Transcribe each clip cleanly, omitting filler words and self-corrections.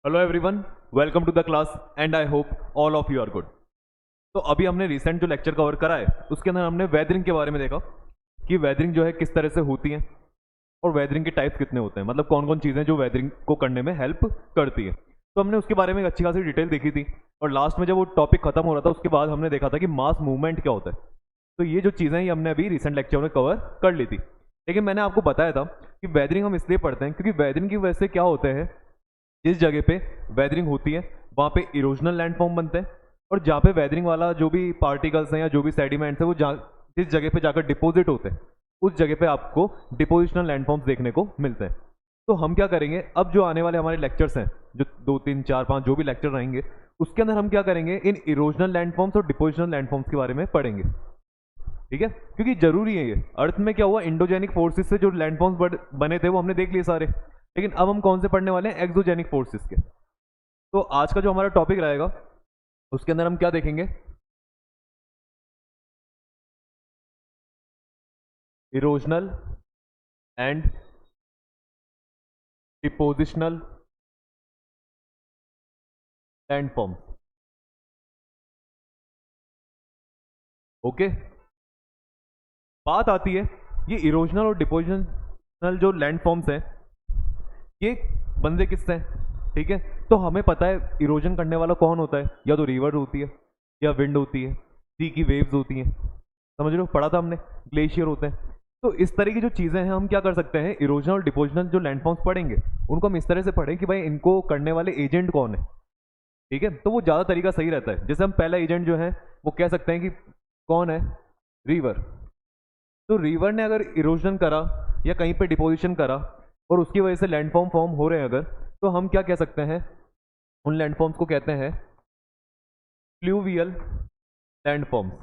Hello everyone, welcome to the class and I hope all of you are good. तो अभी हमने recent जो lecture cover करा है उसके अंदर हमने वेदरिंग के बारे में देखा कि वेदरिंग जो है किस तरह से होती है और वेदरिंग के टाइप्स कितने होते हैं, मतलब कौन कौन चीज़ें जो वेदरिंग को करने में हेल्प करती है। तो हमने उसके बारे में एक अच्छी खासी डिटेल देखी थी और लास्ट में जब वो टॉपिक खत्म हो रहा था उसके बाद हमने देखा था कि मास मूवमेंट क्या होता है। तो ये जो चीज़ें हैं ये हमने अभी रिसेंट लेक्चर में कवर कर ली थी, लेकिन मैंने आपको बताया था कि वेदरिंग हम इसलिए पढ़ते हैं क्योंकि वेदरिंग की वजह से क्या होते हैं, जिस जगह पे वेदरिंग होती है वहाँ पे इरोजनल लैंडफॉर्म बनते हैं और जहाँ पे वेदरिंग वाला जो भी पार्टिकल्स हैं या जो भी सेडिमेंट्स हैं वो जिस जगह पे जाकर डिपॉजिट होते हैं उस जगह पे आपको डिपोजिशनल लैंडफॉर्म्स देखने को मिलते हैं। तो हम क्या करेंगे, अब जो आने वाले हमारे लेक्चर्स हैं, जो 2 3 4 5 जो भी लेक्चर रहेंगे उसके अंदर हम क्या करेंगे, इन इरोजनल लैंडफॉर्म्स और डिपोजिशनल लैंडफॉर्म्स के बारे में पढ़ेंगे। ठीक है, क्योंकि जरूरी है ये। अर्थ में क्या हुआ, इंडोजेनिक फोर्सेस से जो लैंडफॉर्म्स बने थे वो हमने देख लिए सारे, लेकिन अब हम कौन से पढ़ने वाले हैं, एक्सोजेनिक फोर्सेस के। तो आज का जो हमारा टॉपिक रहेगा उसके अंदर हम क्या देखेंगे, erosional and depositional landforms. Okay, बात आती है ये इरोजनल और डिपोजिशनल जो लैंडफॉर्म्स हैं ये बनते किससे हैं। ठीक है, तो हमें पता है इरोजन करने वाला कौन होता है, या तो रिवर होती है या विंड होती है, सी की वेव्स होती हैं, समझ रहे हो, पढ़ा था हमने, ग्लेशियर होते हैं। तो इस तरह की जो चीज़ें हैं हम क्या कर सकते हैं, इरोजनल और डिपोजिशनल जो लैंडफॉर्म्स पढ़ेंगे उनको हम इस तरह से पढ़ें कि भाई इनको करने वाले एजेंट कौन है। ठीक है, तो वो ज़्यादा तरीका सही रहता है। जैसे हम पहला एजेंट जो है वो कह सकते हैं कि कौन है, रिवर। तो रिवर ने अगर इरोजन करा या कहीं पे डिपोजिशन करा और उसकी वजह से लैंडफॉर्म फॉर्म हो रहे हैं अगर, तो हम क्या कह सकते हैं, उन लैंडफॉर्म्स को कहते हैं फ्लूवियल लैंडफॉर्म्स।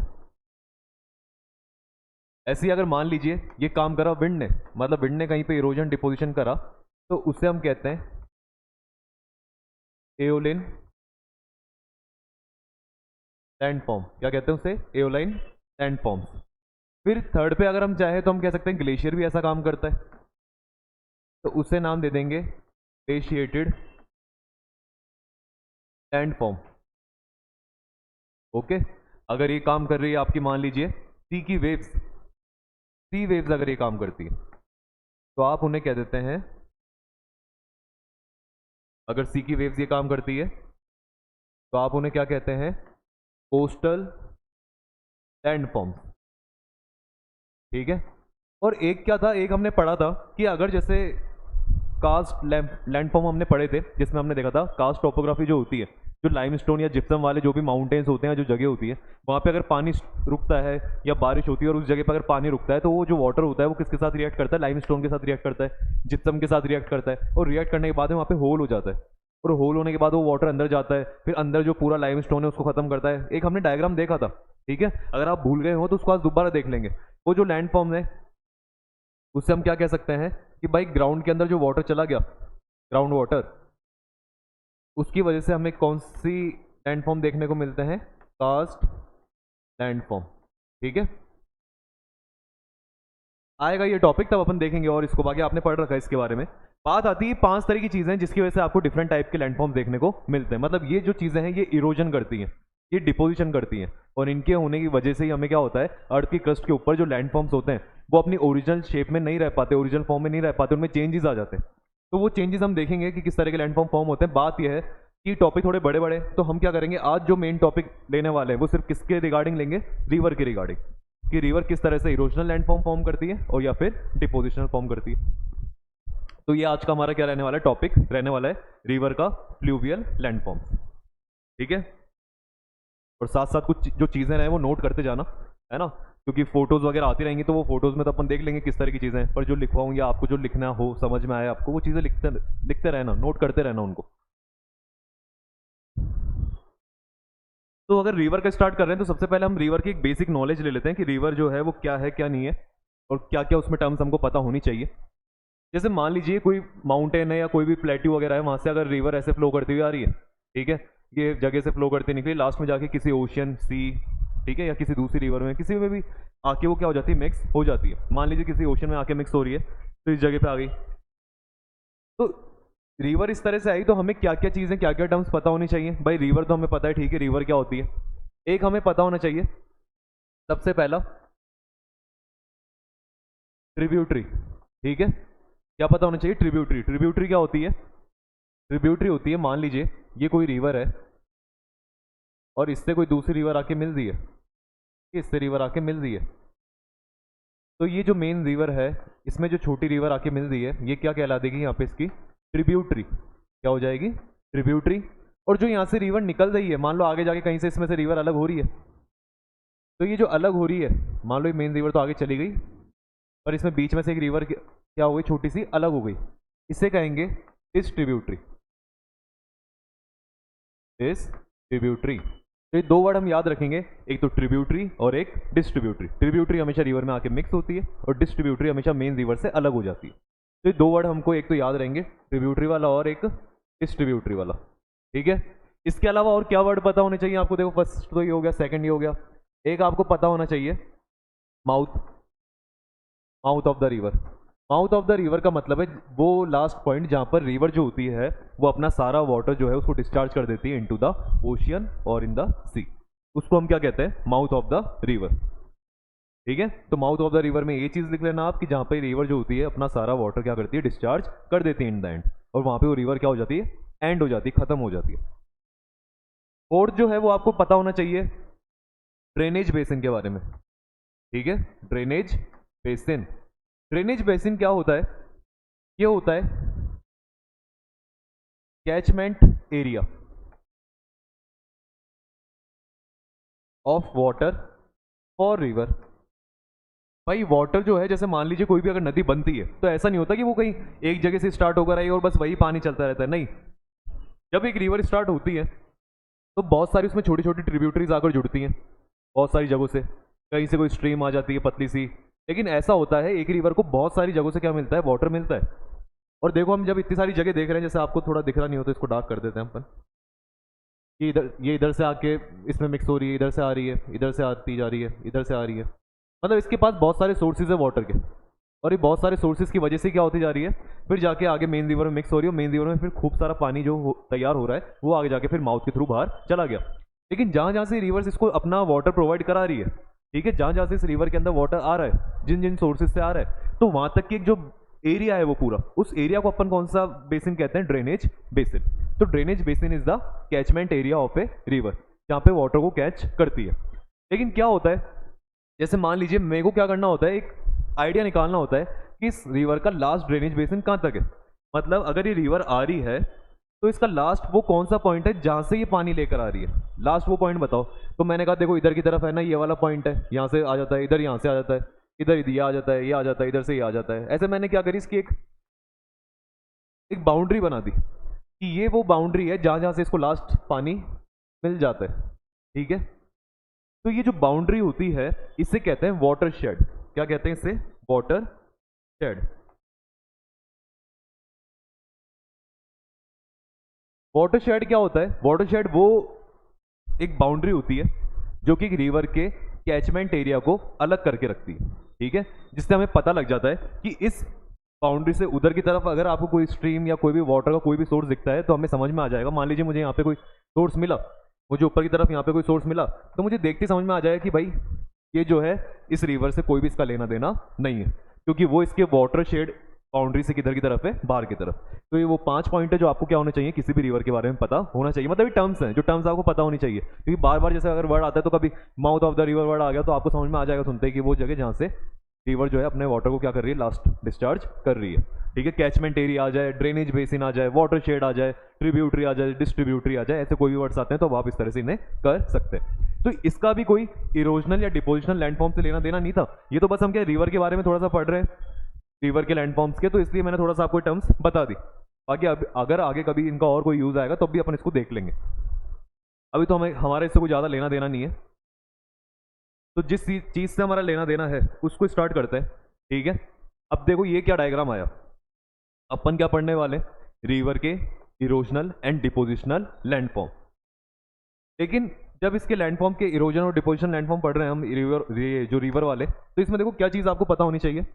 ऐसे ही अगर मान लीजिए ये काम करा विंड ने, मतलब विंड ने कहीं पे इरोजन डिपोजिशन करा, तो उसे हम कहते हैं एओलिन लैंडफॉर्म। क्या कहते हैं उसे, एओलाइन लैंडफॉर्म्स। फिर थर्ड पे अगर हम चाहे तो हम कह सकते हैं ग्लेशियर भी ऐसा काम करता है, तो उसे नाम दे देंगे ग्लेशिएटेड लैंडफॉर्म। ओके, अगर ये काम कर रही है आपकी, मान लीजिए सी की वेव्स, सी वेव्स अगर ये काम करती है तो आप उन्हें कह देते हैं, अगर सी की वेव्स ये काम करती है तो आप उन्हें क्या कहते हैं, कोस्टल लैंडफॉर्म्स। ठीक है, और एक क्या था, एक हमने पढ़ा था कि अगर जैसे कास्ट लैंडफॉर्म हमने पढ़े थे जिसमें हमने देखा था कास्ट टोपोग्राफी जो होती है, जो लाइमस्टोन या जिप्सम वाले जो भी माउंटेन्स होते हैं, जो जगह होती है वहाँ पे अगर पानी रुकता है या बारिश होती है और उस जगह पर अगर पानी रुकता है तो वो जो वाटर होता है वो किसके साथ रिएक्ट करता है, लाइमस्टोन के साथ रिएक्ट करता है, जिप्सम के साथ रिएक्ट करता है, और रिएक्ट करने के बाद में वहाँ पे होल हो जाता है, और होल होने के बाद वो वाटर अंदर जाता है, फिर अंदर जो पूरा लाइमस्टोन है उसको खत्म करता है। एक हमने डायग्राम देखा था। ठीक है, अगर आप भूल गए हो तो उसको आज दोबारा देख लेंगे। वो जो लैंडफॉर्म है उससे हम क्या कह सकते हैं कि भाई ग्राउंड के अंदर जो वाटर चला गया, ग्राउंड वाटर, उसकी वजह से हमें कौन सी लैंडफॉर्म देखने को मिलते हैं, कास्ट लैंडफॉर्म। ठीक है, आएगा ये टॉपिक तब अपन देखेंगे और इसको बाकी आपने पढ़ रखा है इसके बारे में। बात आती है 5 तरह की चीजें जिसकी वजह से आपको डिफरेंट टाइप के लैंडफॉर्म देखने को मिलते हैं। मतलब ये जो चीजें हैं ये इरोजन करती हैं, ये डिपोजिशन करती हैं, और इनके होने की वजह से ही हमें क्या होता है, अर्थ की क्रस्ट के ऊपर जो लैंडफॉर्म्स होते हैं वो अपनी ओरिजिनल शेप में नहीं रह पाते, ओरिजिनल फॉर्म में नहीं रह पाते, उनमें चेंजेस आ जाते हैं। तो वो चेंजेस हम देखेंगे कि किस तरह के लैंडफॉर्म फॉर्म होते हैं। बात यह है कि टॉपिक थोड़े बड़े बड़े, तो हम क्या करेंगे, आज जो मेन टॉपिक लेने वाले हैं वो सिर्फ किसके रिगार्डिंग लेंगे, रिवर के रिगार्डिंग, कि रिवर किस तरह से इरोजनल लैंडफॉर्म फॉर्म करती है और या फिर डिपोजिशनल फॉर्म करती है। तो ये आज का हमारा क्या रहने वाला है, टॉपिक रहने वाला है रिवर का फ्लूवियल लैंडफॉर्म। ठीक है, और साथ साथ कुछ जो चीज़ें रहे वो नोट करते जाना, है ना, क्योंकि फोटोज़ वगैरह आती रहेंगी तो वो फोटोज़ में तो अपन देख लेंगे किस तरह की चीज़ें हैं, पर जो लिखवाऊँ या आपको जो लिखना हो, समझ में आए आपको, वो चीज़ें लिखते लिखते रहना, नोट करते रहना उनको। तो अगर रिवर का स्टार्ट कर रहे हैं तो सबसे पहले हम रिवर की एक बेसिक नॉलेज ले लेते हैं कि रिवर जो है वो क्या है क्या नहीं है और क्या क्या उसमें टर्म्स हमको पता होनी चाहिए। जैसे मान लीजिए कोई माउंटेन है या कोई भी प्लेट्यू वगैरह है, वहाँ से अगर रिवर ऐसे फ्लो करती हुई आ रही है, ठीक है, ये जगह से फ्लो करती निकली, लास्ट में जाके किसी ओशियन, सी, ठीक है, या किसी दूसरी रिवर में, किसी में भी आके वो क्या हो जाती है, मिक्स हो जाती है। मान लीजिए किसी ओशन में आके मिक्स हो रही है तो इस जगह पे आ गई। तो रिवर इस तरह से आई तो हमें क्या क्या चीज़ें, क्या क्या टर्म्स पता होनी चाहिए। भाई रिवर तो हमें पता है, ठीक है, रिवर क्या होती है। एक हमें पता होना चाहिए सबसे पहला ट्रिब्यूटरी, ठीक है। क्या पता होना चाहिए? ट्रिब्यूटरी। ट्रिब्यूटरी क्या होती है? ट्रिब्यूटरी होती है, मान लीजिए ये कोई रिवर है और इससे कोई दूसरी रिवर आके मिल रही है, इससे रिवर आके मिल रही है, तो ये जो मेन रिवर है इसमें जो छोटी रिवर आके मिल रही है ये क्या कहला देगी यहाँ पे? इसकी ट्रिब्यूटरी। क्या हो जाएगी? ट्रिब्यूटरी। और जो यहाँ से रिवर निकल रही है, मान लो आगे जाके कहीं से इसमें से रिवर अलग हो रही है, तो ये जो अलग हो रही है, मान लो ये मेन रिवर तो आगे चली गई और इसमें बीच में से एक रिवर क्या हो गई? छोटी सी अलग हो गई, इसे कहेंगे डिस्ट्रीब्यूटरी। डिस्ट्रीब्यूटरी। तो ये दो वर्ड हम याद रखेंगे, एक तो ट्रिब्यूटरी और एक डिस्ट्रीब्यूटरी। ट्रिब्यूटरी हमेशा रिवर में आके मिक्स होती है और डिस्ट्रीब्यूटरी हमेशा मेन रिवर से अलग हो जाती है। तो ये दो वर्ड हमको एक तो याद रहेंगे, ट्रिब्यूटरी वाला और एक डिस्ट्रीब्यूटरी वाला, ठीक है। इसके अलावा और क्या वर्ड पता होने चाहिए आपको? देखो फर्स्ट तो ये हो गया, सेकंड ये हो गया, एक आपको पता होना चाहिए mouth. Mouth of the river. Mouth of the river का मतलब है वो लास्ट पॉइंट जहां पर रिवर जो होती है वो अपना सारा वाटर जो है उसको डिस्चार्ज कर देती है इनटू द ओशियन और इन द सी। उसको हम क्या कहते हैं? माउथ ऑफ द रिवर, ठीक है। तो माउथ ऑफ द रिवर में ये चीज लिख लेना आप कि जहां पर रिवर जो होती है अपना सारा वाटर क्या करती है? डिस्चार्ज कर देती है इन द एंड, और वहां पे वो रिवर क्या हो जाती है? एंड हो जाती है, खत्म हो जाती है। फोर्थ जो है वो आपको पता होना चाहिए ड्रेनेज बेसिन के बारे में, ठीक है। Drainage basin. ड्रेनेज बेसिन क्या होता है? ये होता है catchment area of water for river. भाई वाटर जो है, जैसे मान लीजिए कोई भी अगर नदी बनती है तो ऐसा नहीं होता कि वो कहीं एक जगह से स्टार्ट होकर आई और बस वही पानी चलता रहता है, नहीं। जब एक रिवर स्टार्ट होती है तो बहुत सारी उसमें छोटी छोटी ट्रिब्यूटरीज आकर जुड़ती हैं बहुत सारी जगहों से, कहीं से कोई स्ट्रीम आ जाती है पतली सी। लेकिन ऐसा होता है एक रिवर को बहुत सारी जगहों से क्या मिलता है? वाटर मिलता है। और देखो हम जब इतनी सारी जगह देख रहे हैं, जैसे आपको थोड़ा दिख रहा नहीं होता, इसको डार्क कर देते हैं अपन, ये इधर से आके इसमें मिक्स हो रही है, इधर से आ रही है, इधर से आती जा रही है, इधर से आ रही है, मतलब इसके पास बहुत सारे सोर्सेज है वाटर के। और ये बहुत सारे सोर्सेज की वजह से क्या होती जा रही है? फिर जाके आगे मेन रिवर में मिक्स हो रही है, मेन रिवर में फिर खूब सारा पानी जो तैयार हो रहा है वो आगे जाके फिर माउथ के थ्रू बाहर चला गया। लेकिन जहाँ जहाँ से रिवर्स इसको अपना वाटर प्रोवाइड करा रही है, ठीक है, जहाँ जहाँ से इस रिवर के अंदर वाटर आ रहा है, जिन जिन सोर्सेज से आ रहा है, तो वहां तक की एक जो एरिया है वो पूरा, उस एरिया को अपन कौन सा बेसिन कहते हैं? Drainage basin. तो drainage basin is the catchment area of a river, जहाँ पे वाटर को कैच करती है। लेकिन क्या होता है, जैसे मान लीजिए मेरे को क्या करना होता है, एक आइडिया निकालना होता है कि इस रिवर का लास्ट ड्रेनेज बेसिन कहाँ तक है। मतलब अगर ये रिवर आ रही है तो इसका लास्ट वो कौन सा पॉइंट है जहां से ये पानी लेकर आ रही है? लास्ट वो पॉइंट बताओ। तो मैंने कहा देखो इधर की तरफ है ना, ये वाला पॉइंट है, यहाँ से आ जाता है, इधर यहाँ से आ जाता है, इधर ये आ जाता है, ये आ जाता है, इधर से ये आ जाता है। ऐसे मैंने क्या करी, इसकी एक एक बाउंड्री बना दी कि ये वो बाउंड्री है जहां जहां से इसको लास्ट पानी मिल जाता है, ठीक है। तो ये जो बाउंड्री होती है इसे कहते हैं वाटर शेड। क्या कहते हैं इसे? Water shade. वाटर शेड क्या होता है? वाटर शेड वो एक बाउंड्री होती है जो कि रिवर के कैचमेंट एरिया को अलग करके रखती है, ठीक है। जिससे हमें पता लग जाता है कि इस बाउंड्री से उधर की तरफ अगर आपको कोई स्ट्रीम या कोई भी वाटर का कोई भी सोर्स दिखता है तो हमें समझ में आ जाएगा। मान लीजिए मुझे यहाँ पे कोई सोर्स मिला, मुझे ऊपर की तरफ यहाँ पे कोई सोर्स मिला, तो मुझे देखते समझ में आ जाएगा कि भाई ये जो है इस रिवर से कोई भी इसका लेना देना नहीं है, क्योंकि वो इसके वाटर शेड बाउंड्री से किधर की तरफ है? बाहर की तरफ। तो ये वो 5 पॉइंट है जो आपको क्या होना चाहिए, किसी भी रिवर के बारे में पता होना चाहिए। मतलब ये टर्म्स हैं जो टर्म्स आपको पता होनी चाहिए, क्योंकि बार बार जैसे अगर वर्ड आता है तो कभी mouth of the river word आ गया तो आपको समझ में आ जाएगा सुनते ही कि वो जगह जहाँ से रिवर जो है अपने वाटर को क्या कर रही है? लास्ट डिस्चार्ज कर रही है, ठीक है। कैचमेंट एरिया आ जाए, ड्रेनेज बेसिन आ जाए, वाटर शेड आ जाए, ट्रिब्यूटरी आ जाए, डिस्ट्रीब्यूटरी आ जाए, ऐसे कोई भी वर्ड्स आते हैं तो आप इस तरह से इन्हें कर सकते हैं। तो इसका भी कोई इरोजनल या डिपोजिशनल लैंडफॉर्म से लेना देना नहीं था, ये तो बस हम क्या रिवर के बारे में थोड़ा सा पढ़ रहे हैं, रिवर के लैंडफॉर्म्स के, तो इसलिए मैंने थोड़ा सा आपको टर्म्स बता दी। बाकी अगर आगे कभी इनका और कोई यूज आएगा तो भी अपन इसको देख लेंगे। अभी तो हमें हमारे इससे कोई ज़्यादा लेना देना नहीं है, तो जिस चीज़ से हमारा लेना देना है उसको स्टार्ट करते हैं, ठीक है। अब देखो ये क्या डायग्राम आया, अपन क्या पढ़ने वाले? रिवर के इरोजनल एंड डिपोजिशनल लैंडफॉर्म। लेकिन जब इसके लैंडफॉर्म के इरोजन और डिपोजिशन लैंडफॉर्म पढ़ रहे हैं हम रिवर जो रिवर वाले, तो इसमें देखो क्या चीज़ आपको पता होनी चाहिए।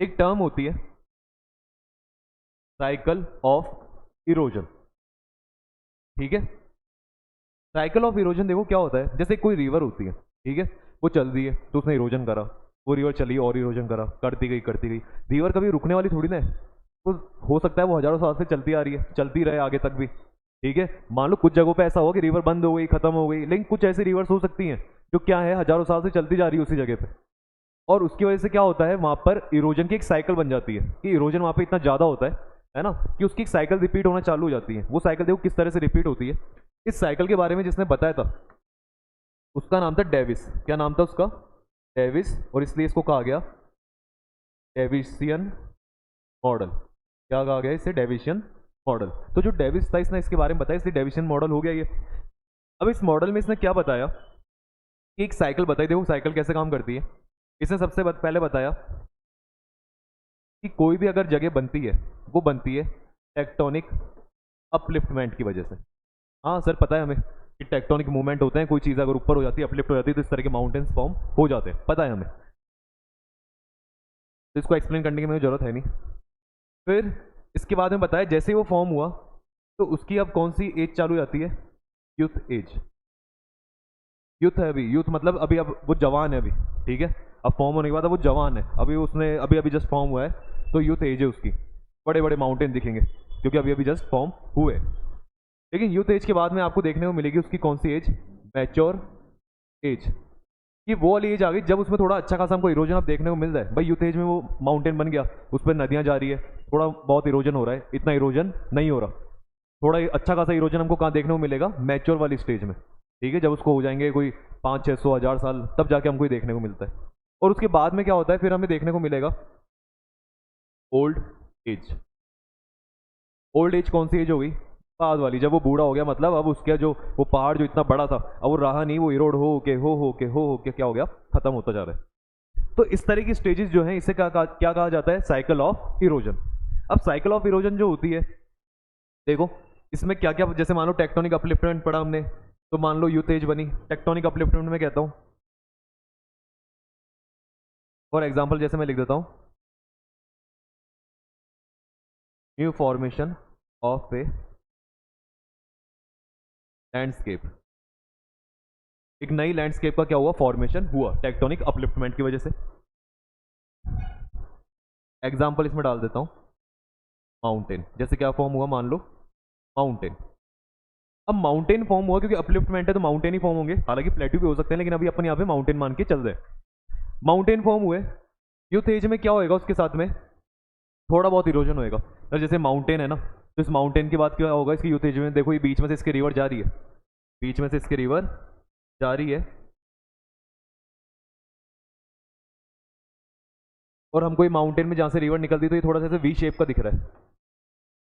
एक टर्म होती है साइकिल ऑफ इरोजन, ठीक है। साइकिल ऑफ इरोजन देखो क्या होता है, जैसे कोई रिवर होती है, ठीक है, वो चल रही है तो उसने इरोजन करा, वो रिवर चली और इरोजन करा, करती गई करती गई। रिवर कभी रुकने वाली थोड़ी ना है, तो हो सकता है वो हजारों साल से चलती आ रही है, चलती रहे आगे तक भी, ठीक है। मान लो कुछ जगहों पे ऐसा हो कि रिवर बंद हो गई, खत्म हो गई, लेकिन कुछ ऐसी रिवर्स हो सकती हैं जो क्या है हजारों साल से चलती जा रही है उसी जगह पे, और उसकी वजह से क्या होता है वहां पर इरोजन की एक साइकिल बन जाती है कि इरोजन वहां पे इतना ज्यादा होता है ना, कि उसकी एक साइकिल रिपीट होना चालू हो जाती है। वो साइकिल देखो किस तरह से रिपीट होती है। इस साइकिल के बारे में जिसने बताया था उसका नाम था डेविस। क्या नाम था उसका? डेविस। और इसलिए इसको कहा गया डेविशियन मॉडल। क्या कहा गया इसे? डेविशियन मॉडल। तो जो डेविस था इसने इसके बारे में बताया, इसलिए डेविशियन मॉडल हो गया ये। अब इस मॉडल में इसने क्या बताया कि एक साइकिल बताई, देखो साइकिल कैसे काम करती है। इसने सबसे पहले बताया कि कोई भी अगर जगह बनती है वो बनती है टेक्टोनिक अपलिफ्टमेंट की वजह से। हाँ सर पता है हमें कि टेक्टोनिक मूवमेंट होते हैं, कोई चीज़ अगर ऊपर हो जाती है, अपलिफ्ट हो जाती है, तो इस तरह के माउंटेन्स फॉर्म हो जाते हैं, पता है हमें, तो इसको एक्सप्लेन करने की मुझे जरूरत है नहीं। फिर इसके बाद में बताया जैसे ही वो फॉर्म हुआ तो उसकी अब कौन सी एज चालू हो जाती है? Youth as. यूथ है अभी, यूथ मतलब अभी अब वो जवान है अभी, ठीक है। अब फॉर्म होने के बाद अब वो जवान है, अभी उसने अभी अभी जस्ट फॉर्म हुआ है, तो यूथ एज है उसकी। बड़े बड़े माउंटेन दिखेंगे क्योंकि अभी अभी जस्ट फॉर्म हुए। लेकिन यूथ एज के बाद में आपको देखने को मिलेगी उसकी कौन सी एज? Mature as. ये वो वाली एज आ गई जब उसमें थोड़ा अच्छा खासा हमको इरोजन अब देखने को मिल रहा है। भाई यूथ एज में वो माउंटेन बन गया, उस पर नदियां जा रही है, थोड़ा बहुत इरोजन हो रहा है, इतना इरोजन नहीं हो रहा। थोड़ा अच्छा खासा इरोजन हमको कहाँ देखने को मिलेगा? मैच्योर वाली स्टेज में, ठीक है। जब उसको हो जाएंगे कोई 500-600 1000 साल, तब जाके हमको ये देखने को मिलता है। और उसके बाद में क्या होता है फिर हमें देखने को मिलेगा? Old age. ओल्ड एज कौन सी एज हो गई? बाद वाली, जब वो बूढ़ा हो गया, मतलब अब उसका जो वो पहाड़ जो इतना बड़ा था अब वो रहा नहीं, वो इरोड हो के क्या हो गया? खत्म होता जा रहा है। तो इस तरह की स्टेजेस जो हैं इसे क्या कहा जाता है? Cycle of erosion. अब साइकिल ऑफ इरोजन जो होती है, देखो इसमें क्या क्या, जैसे मान लो टेक्टोनिक अपलिफ्टमेंट पढ़ा हमने, तो मान लो यूथ एज बनी। टेक्टोनिक अपलिफ्टमेंट में कहता हूँ फॉर एग्जाम्पल, जैसे मैं लिख देता हूँ new formation of A landscape. एक नई लैंडस्केप का क्या हुआ? फॉर्मेशन हुआ टेक्टोनिक अपलिफ्टमेंट की वजह से। एग्जाम्पल इसमें डाल देता हूँ माउंटेन। जैसे क्या फॉर्म हुआ? मान लो माउंटेन। अब माउंटेन फॉर्म हुआ क्योंकि अपलिफ्टमेंट है तो माउंटेन ही फॉर्म होंगे, हालांकि प्लेट्यू भी हो सकते हैं, लेकिन अभी अपन यहाँ पे माउंटेन मान के चल रहे हैं। माउंटेन फॉर्म हुए, यूथ एज में क्या होएगा? उसके साथ में थोड़ा बहुत इरोजन होएगा। तो जैसे माउंटेन है ना, तो इस माउंटेन के बाद क्या होगा? इसकी यूथ एज में देखो ये बीच में से इसके रिवर जा रही है, बीच में से इसके रिवर जा रही है, और हमको ये माउंटेन में जहाँ से रिवर निकलती है तो ये थोड़ा सा वी शेप का दिख रहा है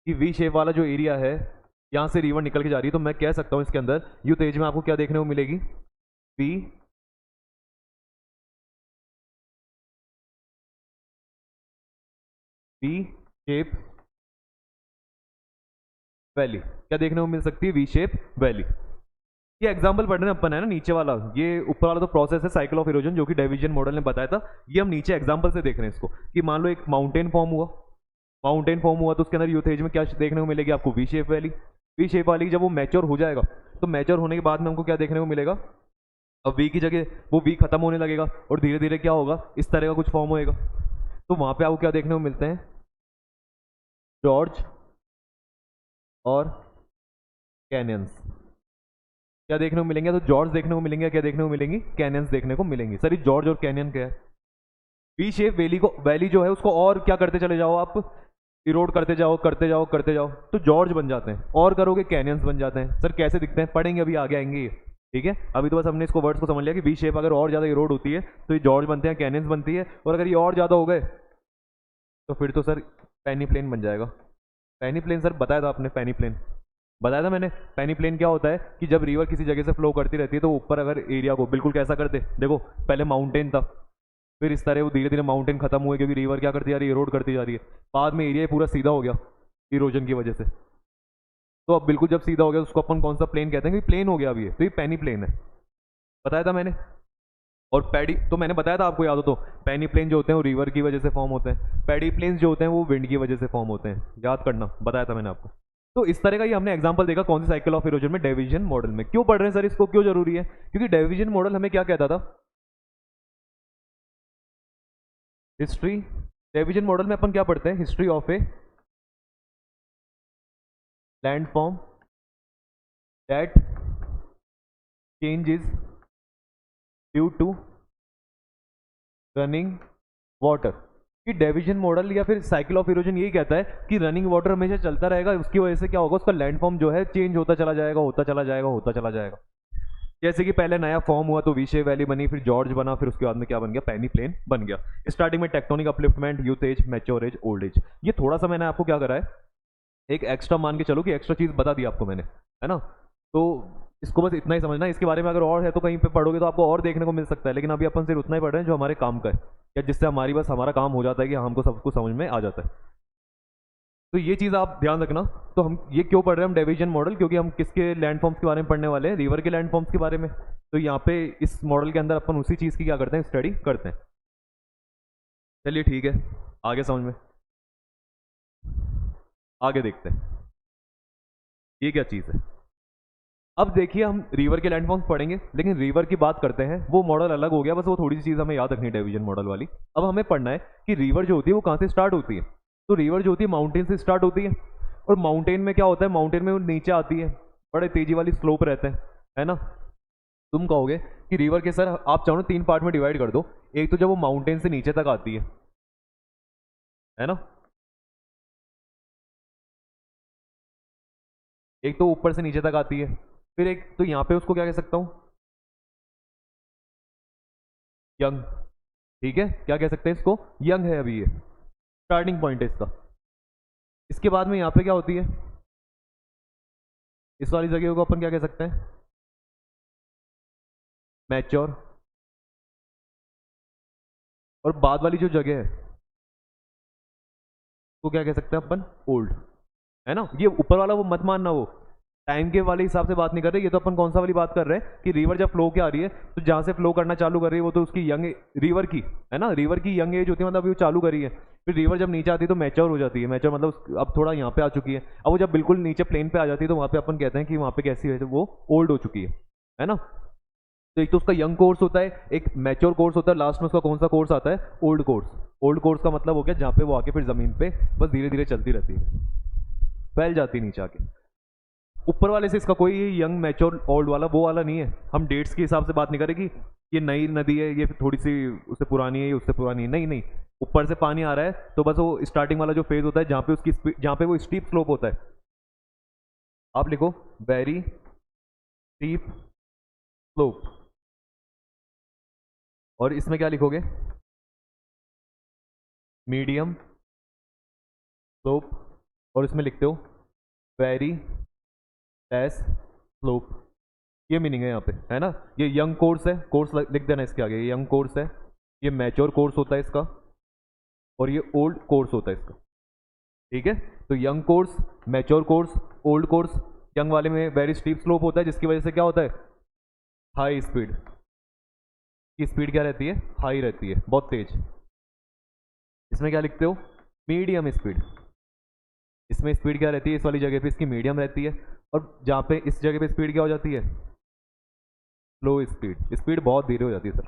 कि वी शेप वाला जो एरिया है यहाँ से रिवर निकल के जा रही है। तो मैं कह सकता हूँ इसके अंदर यूथ एज में आपको क्या देखने को मिलेगी? V V shape valley. क्या देखने को मिल सकती है? V shape valley. ये एग्जांपल पढ़ रहे हैं अपन, है ना, नीचे वाला। ये ऊपर वाला तो प्रोसेस है साइकिल ऑफ इरोजन जो कि डेविजन मॉडल ने बताया था। ये हम नीचे एग्जांपल से देख रहे हैं इसको, कि मान लो एक माउंटेन फॉर्म हुआ, माउंटेन फॉर्म हुआ तो उसके अंदर यूथ एज में क्या देखने को मिलेगी आपको? We shape valley. V shape वाली जब वो मैच्योर हो जाएगा तो मैच्योर होने के बाद में हमको क्या देखने को मिलेगा? अब वी की जगह वो वी खत्म होने लगेगा और धीरे धीरे क्या होगा? इस तरह का कुछ फॉर्म होएगा। तो वहां पे आपको क्या देखने को मिलते हैं? जॉर्ज और कैनियंस। क्या देखने को मिलेंगे? तो जॉर्ज देखने को मिलेंगे, क्या देखने को मिलेंगी? कैनियंस देखने को मिलेंगी। सर ये जॉर्ज और कैनियन क्या है? वी शेप वैली को, वैली जो है उसको और क्या करते चले जाओ आप? इरोड करते जाओ करते जाओ करते जाओ, तो जॉर्ज बन जाते हैं, और करोगे कैनियंस बन जाते हैं। सर कैसे दिखते हैं? पढ़ेंगे अभी आगे आएंगे ये, ठीक है। अभी तो बस हमने इसको वर्ड्स को समझ लिया कि वी शेप अगर और ज्यादा इरोड होती है तो ये जॉर्ज बनते हैं, कैनियंस बनती है, और अगर ये और ज्यादा हो गए तो फिर तो सर पेनी प्लेन बन जाएगा। पेनी प्लेन सर बताया था आपने, पेनी प्लेन बताया था मैंने। पेनी प्लेन क्या होता है कि जब रिवर किसी जगह से फ्लो करती रहती है तो ऊपर अगर एरिया को बिल्कुल कैसा कर दे, देखो पहले माउंटेन था, फिर इस तरह वो धीरे धीरे माउंटेन खत्म हुए क्योंकि रिवर क्या करती जा रही है? इरोड करती जा रही है। बाद में एरिया पूरा सीधा हो गया इरोजन की वजह से। तो अब बिल्कुल जब सीधा हो गया उसको अपन कौन सा प्लेन कहते हैं? कि प्लेन हो गया अभी ये, तो ये पेनी प्लेन है, बताया था मैंने। और पैडी तो मैंने बताया था आपको, याद हो तो, पैनी प्लेन जो होते हैं वो रिवर की वजह से फॉर्म होते हैं, पैडी प्लेन्स जो होते हैं वो विंड की वजह से फॉर्म होते हैं, याद करना, बताया था मैंने आपको। तो इस तरह का ही हमने एग्जांपल देखा कौन सी साइकिल ऑफ इरोजन में, डिवीजन मॉडल में। क्यों पढ़ रहे हैं सर इसको, क्यों जरूरी है? क्योंकि डिवीजन मॉडल हमें क्या कहता था, हिस्ट्री, डिवीजन मॉडल में अपन क्या पढ़ते हैं, history of a landform that changes due to running water. कि डिवीजन मॉडल या फिर साइकिल ऑफ इरोजन यही कहता है कि रनिंग वाटर हमेशा चलता रहेगा, उसकी वजह से क्या होगा, उसका लैंडफॉर्म जो है चेंज होता चला जाएगा, होता चला जाएगा, होता चला जाएगा। जैसे कि पहले नया फॉर्म हुआ तो विशे वैली बनी, फिर जॉर्ज बना, फिर उसके बाद में क्या बन गया, पैनी प्लेन बन गया। स्टार्टिंग में tectonic upliftment, youth age, mature age, old age. ये थोड़ा सा मैंने आपको क्या करा है, एक एक्स्ट्रा मान के चलो कि एक्स्ट्रा चीज बता दी आपको मैंने, है ना। तो इसको बस इतना ही समझना है, इसके बारे में अगर और है तो कहीं पे पढ़ोगे तो आपको और देखने को मिल सकता है, लेकिन अभी अपन सिर्फ उतना ही पढ़ रहे हैं जो हमारे काम का है, या जिससे हमारी बस हमारा काम हो जाता है कि हमको सब कुछ समझ में आ जाता है। तो ये चीज़ आप ध्यान रखना। तो हम ये क्यों पढ़ रहे हैं हम डिवीजन मॉडल, क्योंकि हम किसके लैंडफॉर्म्स के बारे में पढ़ने वाले हैं, रिवर के लैंडफॉर्म्स के बारे में। तो यहाँ पे इस मॉडल के अंदर अपन उसी चीज़ की क्या करते हैं, स्टडी करते हैं। चलिए ठीक है, आगे समझ में, आगे देखते हैं ये क्या चीज़ है। अब देखिए हम रिवर के लैंडफॉर्म्स पढ़ेंगे, लेकिन रिवर की बात करते हैं, वो मॉडल अलग हो गया, बस वो थोड़ी सी चीज़ हमें याद रखनी है डिवीजन मॉडल वाली। अब हमें पढ़ना है कि रिवर जो होती है वो कहाँ से स्टार्ट होती है। तो रिवर जो होती है माउंटेन से स्टार्ट होती है, और माउंटेन में क्या होता है, माउंटेन में वो नीचे आती है, बड़े तेजी वाली स्लोप रहते हैं, है ना। तुम कहोगे कि रिवर के सर आप चाहो ना 3 पार्ट में डिवाइड कर दो, एक तो जब वो माउंटेन से नीचे तक आती है ना, एक तो ऊपर से नीचे तक आती है, फिर एक तो यहाँ पे उसको क्या कह सकता हूँ, यंग, ठीक है, क्या कह सकते हैं इसको, यंग है अभी, ये स्टार्टिंग पॉइंट है इसका। इसके बाद में यहाँ पे क्या होती है, इस वाली जगह को अपन क्या कह सकते हैं, मैच्योर। और बाद वाली जो जगह है तो क्या कह सकते हैं अपन, ओल्ड, है ना। ये ऊपर वाला वो मत मानना, वो टाइम के वाले हिसाब से बात नहीं कर रहे, ये तो अपन कौन सा वाली बात कर रहे हैं कि रिवर जब फ्लो क्या आ रही है, तो जहां से फ्लो करना चालू कर रही है वो तो उसकी यंग, रिवर की, है ना, रिवर की यंग एज होती है, मतलब वो चालू करी है। फिर रिवर जब नीचे आती है तो मैच्योर हो जाती है, मैच्योर मतलब अब थोड़ा यहाँ पे आ चुकी है। अब वो जब बिल्कुल नीचे प्लेन पे आ जाती है तो वहाँ पे अपन कहते हैं कि वहाँ पे कैसी है, वो ओल्ड हो चुकी है ना। तो एक तो उसका यंग कोर्स होता है, एक मैच्योर कोर्स होता है, लास्ट में उसका कौन सा कोर्स आता है, ओल्ड कोर्स। ओल्ड कोर्स का मतलब हो गया जहाँ पे वो आके फिर जमीन पे बस धीरे धीरे चलती रहती है, फैल जाती है नीचे आके। ऊपर वाले से इसका कोई यंग मैच्योर ओल्ड वाला वो वाला नहीं है। हम डेट्स के हिसाब से बात नहीं करें कि ये नई नदी है, ये थोड़ी सी उससे पुरानी है, ये उससे पुरानी है, नहीं नहीं। ऊपर से पानी आ रहा है तो बस वो स्टार्टिंग वाला जो फेज होता है जहाँ पे उसकी स्पीड, जहाँ पे वो स्टीप स्लोप होता है, आप लिखो वेरी स्टीप स्लोप। और इसमें क्या लिखोगे, मीडियम स्लोप। और इसमें लिखते हो वेरी लेस स्लोप। ये मीनिंग है यहाँ पे, है ना। ये यंग कोर्स है, कोर्स लिख देना इसके आगे, ये यंग कोर्स है, ये मैच्योर कोर्स होता है इसका, और ये ओल्ड कोर्स होता है इसका, ठीक है। तो young course, mature course, old course. Young वाले में वेरी स्टीप स्लोप होता है, जिसकी वजह से क्या होता है, हाई स्पीड की स्पीड क्या रहती है, हाई रहती है, बहुत तेज। इसमें क्या लिखते हो, मीडियम स्पीड। इसमें स्पीड क्या रहती है, इस वाली जगह पे इसकी मीडियम रहती है, और जहाँ पे इस जगह पे स्पीड क्या हो जाती है, स्लो स्पीड। स्पीड बहुत धीरे हो जाती है सर,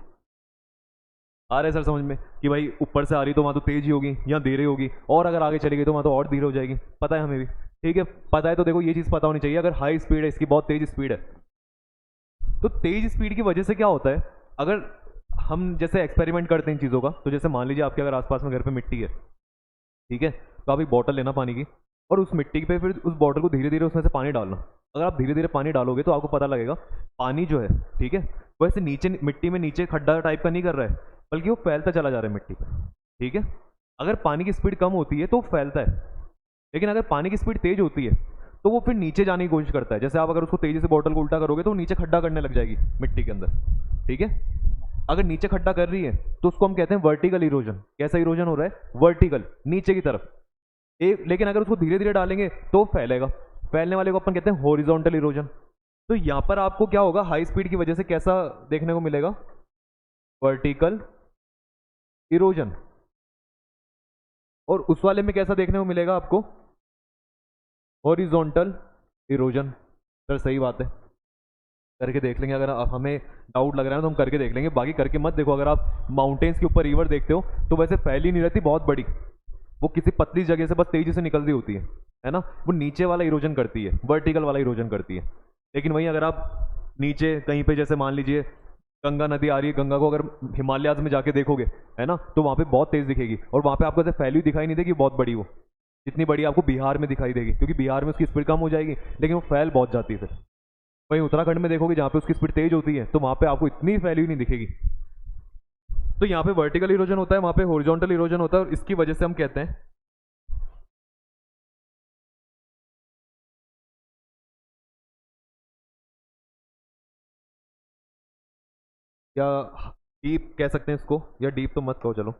आ रहा है सर समझ में, कि भाई ऊपर से आ रही तो वहाँ तो तेज ही होगी, यहाँ धीरे होगी, और अगर आगे चली गई तो वहाँ तो और धीरे हो जाएगी, पता है हमें भी, ठीक है। पता है तो देखो ये चीज़ पता होनी चाहिए, अगर हाई स्पीड है, इसकी बहुत तेज स्पीड है, तो तेज स्पीड की वजह से क्या होता है, अगर हम जैसे एक्सपेरिमेंट करते हैं इन चीज़ों का, तो जैसे मान लीजिए आपके अगर आसपास में घर पे मिट्टी है, ठीक है, तो आप एक बॉटल लेना पानी की, और उस मिट्टी पे फिर उस बॉटल को धीरे धीरे उसमें से पानी डालना। अगर आप धीरे धीरे पानी डालोगे तो आपको पता लगेगा पानी जो है, ठीक है, वो ऐसे नीचे मिट्टी में नीचे खड्डा टाइप का नहीं कर रहा है, बल्कि वो फैलता चला जा रहा है मिट्टी पे, ठीक है। अगर पानी की स्पीड कम होती है तो वो फैलता है, लेकिन अगर पानी की स्पीड तेज होती है तो वो फिर नीचे जाने की कोशिश करता है। जैसे आप अगर उसको तेजी से बॉटल को उल्टा करोगे तो वो नीचे खड्डा करने लग जाएगी मिट्टी के अंदर, ठीक है। अगर नीचे खड्डा कर रही है तो उसको हम कहते हैं वर्टिकल इरोजन। कैसा इरोजन हो रहा है, वर्टिकल, नीचे की तरफ। एक लेकिन अगर उसको धीरे धीरे डालेंगे तो फैलेगा, फैलने वाले को अपन कहते हैं हॉरिजॉन्टल इरोजन। तो यहाँ पर आपको क्या होगा, हाई स्पीड की वजह से कैसा देखने को मिलेगा, वर्टिकल इरोजन। और उस वाले में कैसा देखने को मिलेगा आपको? Horizontal erosion. सर सही बात है, करके देख लेंगे। अगर हमें डाउट लग रहा है तो हम करके देख लेंगे, बाकी करके मत देखो। अगर आप माउंटेन्स के ऊपर रिवर देखते हो तो वैसे फैली नहीं रहती बहुत बड़ी, वो किसी पतली जगह से बस तेजी से निकलती होती है ना। वो नीचे वाला इरोजन करती है, वर्टिकल वाला इरोजन करती है। लेकिन वहीं अगर आप नीचे कहीं पे, जैसे मान लीजिए गंगा नदी आ रही है, गंगा को अगर हिमालयाज में जाके देखोगे है ना, तो वहाँ पे बहुत तेज दिखेगी, और वहाँ पे आपको ऐसे फैली दिखाई नहीं देगी बहुत बड़ी। वो जितनी बड़ी आपको बिहार में दिखाई देगी, क्योंकि बिहार में उसकी स्पीड कम हो जाएगी, लेकिन वो फैल बहुत जाती है फिर। वहीं उत्तराखंड में देखोगे जहाँ पे उसकी स्पीड तेज होती है, तो वहाँ पे आपको इतनी फैली हुई नहीं दिखेगी। तो यहाँ पे वर्टिकल इरोजन होता है, वहाँ पे हॉरिजॉन्टल इरोजन होता है, और इसकी वजह से हम कहते हैं या डीप कह सकते हैं इसको, या डीप तो मत कहो, चलो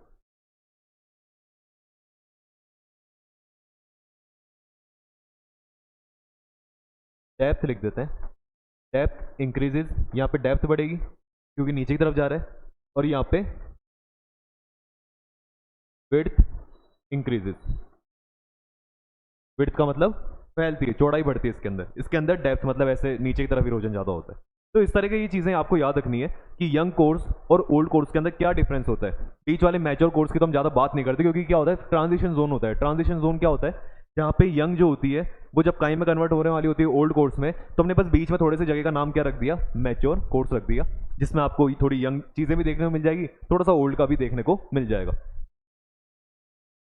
डेप्थ लिख देते हैं। डेप्थ इंक्रीजेज, यहाँ पे डेप्थ बढ़ेगी क्योंकि नीचे की तरफ जा रहा है, और यहाँ पे विड्थ इंक्रीजेज। विड्थ का मतलब फैलती है, चौड़ाई बढ़ती है इसके अंदर डेप्थ मतलब ऐसे नीचे की तरफ इरोजन ज़्यादा होता है। तो इस तरह की ये चीज़ें आपको याद रखनी है कि यंग कोर्स और ओल्ड कोर्स के अंदर क्या डिफरेंस होता है। बीच वाले मैच्योर कोर्स की तो हम ज़्यादा बात नहीं करते, क्योंकि क्या होता है, ट्रांजिशन जोन होता है। ट्रांजिशन जोन क्या होता है? जहाँ पे यंग जो होती है वो जब काई में कन्वर्ट होने वाली होती है ओल्ड कोर्स में, तो हमने बस बीच में थोड़े से जगह का नाम क्या रख दिया, मैच्योर कोर्स रख दिया, जिसमें आपको थोड़ी यंग चीज़ें भी देखने को मिल जाएगी, थोड़ा सा ओल्ड का भी देखने को मिल जाएगा।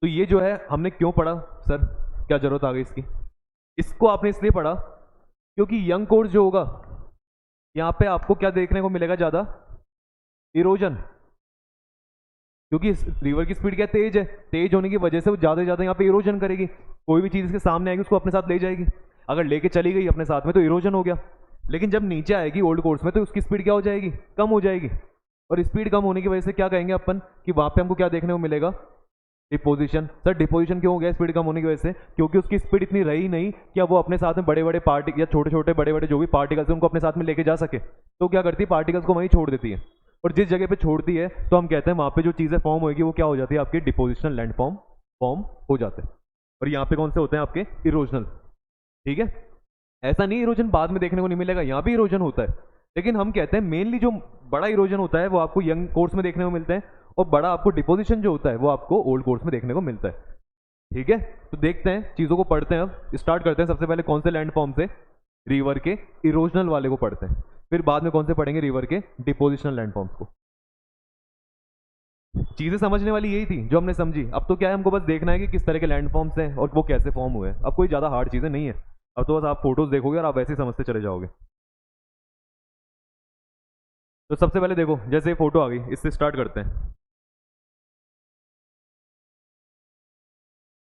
तो ये जो है हमने क्यों पढ़ा सर, क्या जरूरत आ गई इसकी? इसको आपने इसलिए पढ़ा क्योंकि यंग कोर्स जो होगा, यहाँ पे आपको क्या देखने को मिलेगा? ज़्यादा इरोजन, क्योंकि इस रिवर की स्पीड क्या तेज है, तेज होने की वजह से वो ज़्यादा से ज़्यादा यहाँ पे इरोजन करेगी। कोई भी चीज़ इसके सामने आएगी उसको अपने साथ ले जाएगी, अगर लेके चली गई अपने साथ में तो इरोजन हो गया। लेकिन जब नीचे आएगी ओल्ड कोर्स में तो उसकी स्पीड क्या हो जाएगी? कम हो जाएगी। और स्पीड कम होने की वजह से क्या कहेंगे अपन कि वहाँ पे हमको क्या देखने को मिलेगा? डिपोजिशन। सर डिपोजिशन क्यों हो गया स्पीड कम होने की वजह से? क्योंकि उसकी स्पीड इतनी रही नहीं कि अब वो अपने साथ में बड़े बड़े पार्टी या छोटे छोटे बड़े बड़े जो भी पार्टिकल्स हैं उनको अपने साथ में लेके जा सके। तो क्या करती है, पार्टिकल्स को वहीं छोड़ देती है, और जिस जगह पे छोड़ती है तो हम कहते हैं वहाँ पे जो चीज़ें फॉर्म होगी वो क्या हो जाती है, आपकी डिपोजिशनल लैंडफॉर्म फॉर्म हो जाते हैं। और यहाँ पे कौन से होते हैं आपके? इरोजनल। ठीक है, ऐसा नहीं इरोजन बाद में देखने को नहीं मिलेगा, यहाँ भी इरोजन होता है, लेकिन हम कहते हैं मेनली जो बड़ा इरोजन होता है वो आपको यंग कोर्स में देखने को मिलता है, और बड़ा आपको डिपोजिशन जो होता है वो आपको ओल्ड कोर्स में देखने को मिलता है। ठीक है, तो देखते हैं, चीज़ों को पढ़ते हैं। अब स्टार्ट करते हैं सबसे पहले कौन से लैंड फॉर्म से? रिवर के इरोजनल वाले को पढ़ते हैं, फिर बाद में कौन से पढ़ेंगे? रिवर के डिपोजिशनल लैंड फॉर्म्स को। चीज़ें समझने वाली यही थी जो हमने समझी। अब तो क्या है, हमको बस देखना है कि किस तरह के लैंड फॉर्म्स हैं और वो कैसे फॉर्म हुए हैं। अब कोई ज़्यादा हार्ड चीज़ें नहीं है, अब तो बस आप फोटोज देखोगे और आप वैसे ही समझते चले जाओगे। तो सबसे पहले देखो, जैसे ये फोटो आ गई, इससे स्टार्ट करते हैं।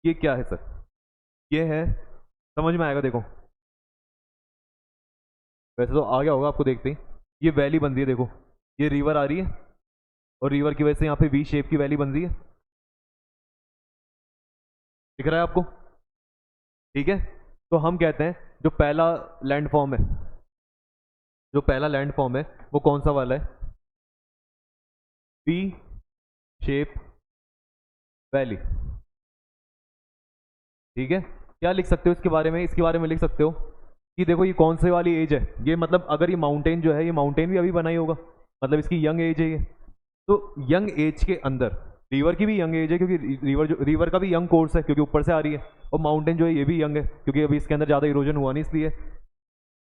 ये क्या है सर? ये है, समझ में आएगा देखो, वैसे तो आ गया होगा आपको देखते ही। ये वैली बन रही है देखो, ये रिवर आ रही है, और रिवर की वजह से यहाँ पे वी शेप की वैली बन रही है, दिख रहा है आपको? ठीक है, तो हम कहते हैं जो पहला लैंड फॉर्म है, जो पहला लैंड फॉर्म है वो कौन सा वाला है? V shape valley. ठीक है, क्या लिख सकते हो इसके बारे में? इसके बारे में लिख सकते हो कि देखो ये कौन से वाली एज है, ये मतलब अगर ये माउंटेन जो है, ये माउंटेन भी अभी बना ही होगा, मतलब इसकी यंग एज है ये। तो यंग एज के अंदर रिवर की भी यंग एज है, क्योंकि रिवर का भी यंग कोर्स है क्योंकि ऊपर से आ रही है, और माउंटेन जो है ये भी यंग है क्योंकि अभी इसके अंदर ज़्यादा इरोजन हुआ नहीं, इसलिए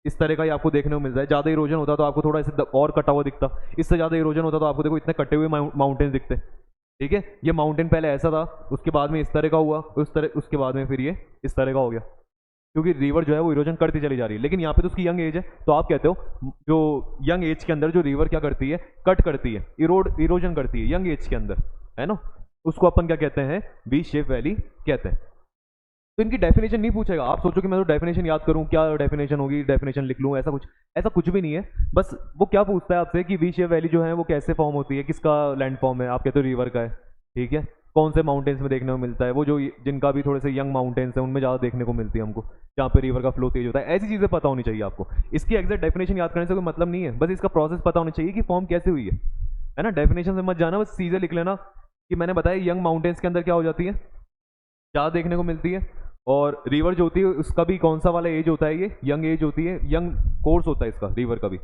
इस तरह का ही आपको देखने को मिलता है। ज़्यादा इरोजन होता तो आपको थोड़ा इसे और कटा हुआ दिखता, इससे ज़्यादा इरोजन होता तो आपको देखो इतने कटे हुए माउंटेन दिखते। ठीक है, ये माउंटेन पहले ऐसा था, उसके बाद में इस तरह का हुआ, उसके बाद में फिर ये इस तरह का हो गया, क्योंकि रिवर जो है वो इरोजन करती चली जा रही है। लेकिन यहाँ पे तो उसकी यंग एज है, तो आप कहते हो जो यंग एज के अंदर जो रिवर क्या करती है, कट करती है, इरोजन करती है यंग एज के अंदर, है ना, उसको अपन क्या कहते हैं? वी शेप वैली कहते हैं। तो इनकी डेफिनेशन नहीं पूछेगा, आप सोचो कि मैं तो डेफिनेशन याद करूं, क्या डेफिनेशन होगी, डेफिनेशन लिख लूं, ऐसा कुछ भी नहीं है। बस वो क्या पूछता है आपसे कि वी शेप वैली जो है वो कैसे फॉर्म होती है, किसका लैंड फॉर्म है? आप कहते हो रिवर का है। ठीक है, कौन से माउंटेन्स में देखने को मिलता है? वो जो जिनका भी थोड़े से यंग माउंटेन्स है उनमें ज़्यादा देखने को मिलती है हमको, जहाँ पे रिवर का फ्लो तेज होता है। ऐसी चीज़ें पता होनी चाहिए आपको, इसकी एग्जैक्ट डेफिनेशन याद करने से कोई मतलब नहीं है, बस इसका प्रोसेस पता होना चाहिए कि फॉर्म कैसे हुई है। है ना। डेफिनेशन से मत जाना, बस सीधे लिख लेना कि मैंने बताया यंग माउंटेन्स के अंदर क्या हो जाती है, क्या देखने को मिलती है। और रिवर जो होती है उसका भी कौन सा वाला एज होता है, ये यंग एज होती है, यंग कोर्स होता है इसका, रिवर का भी।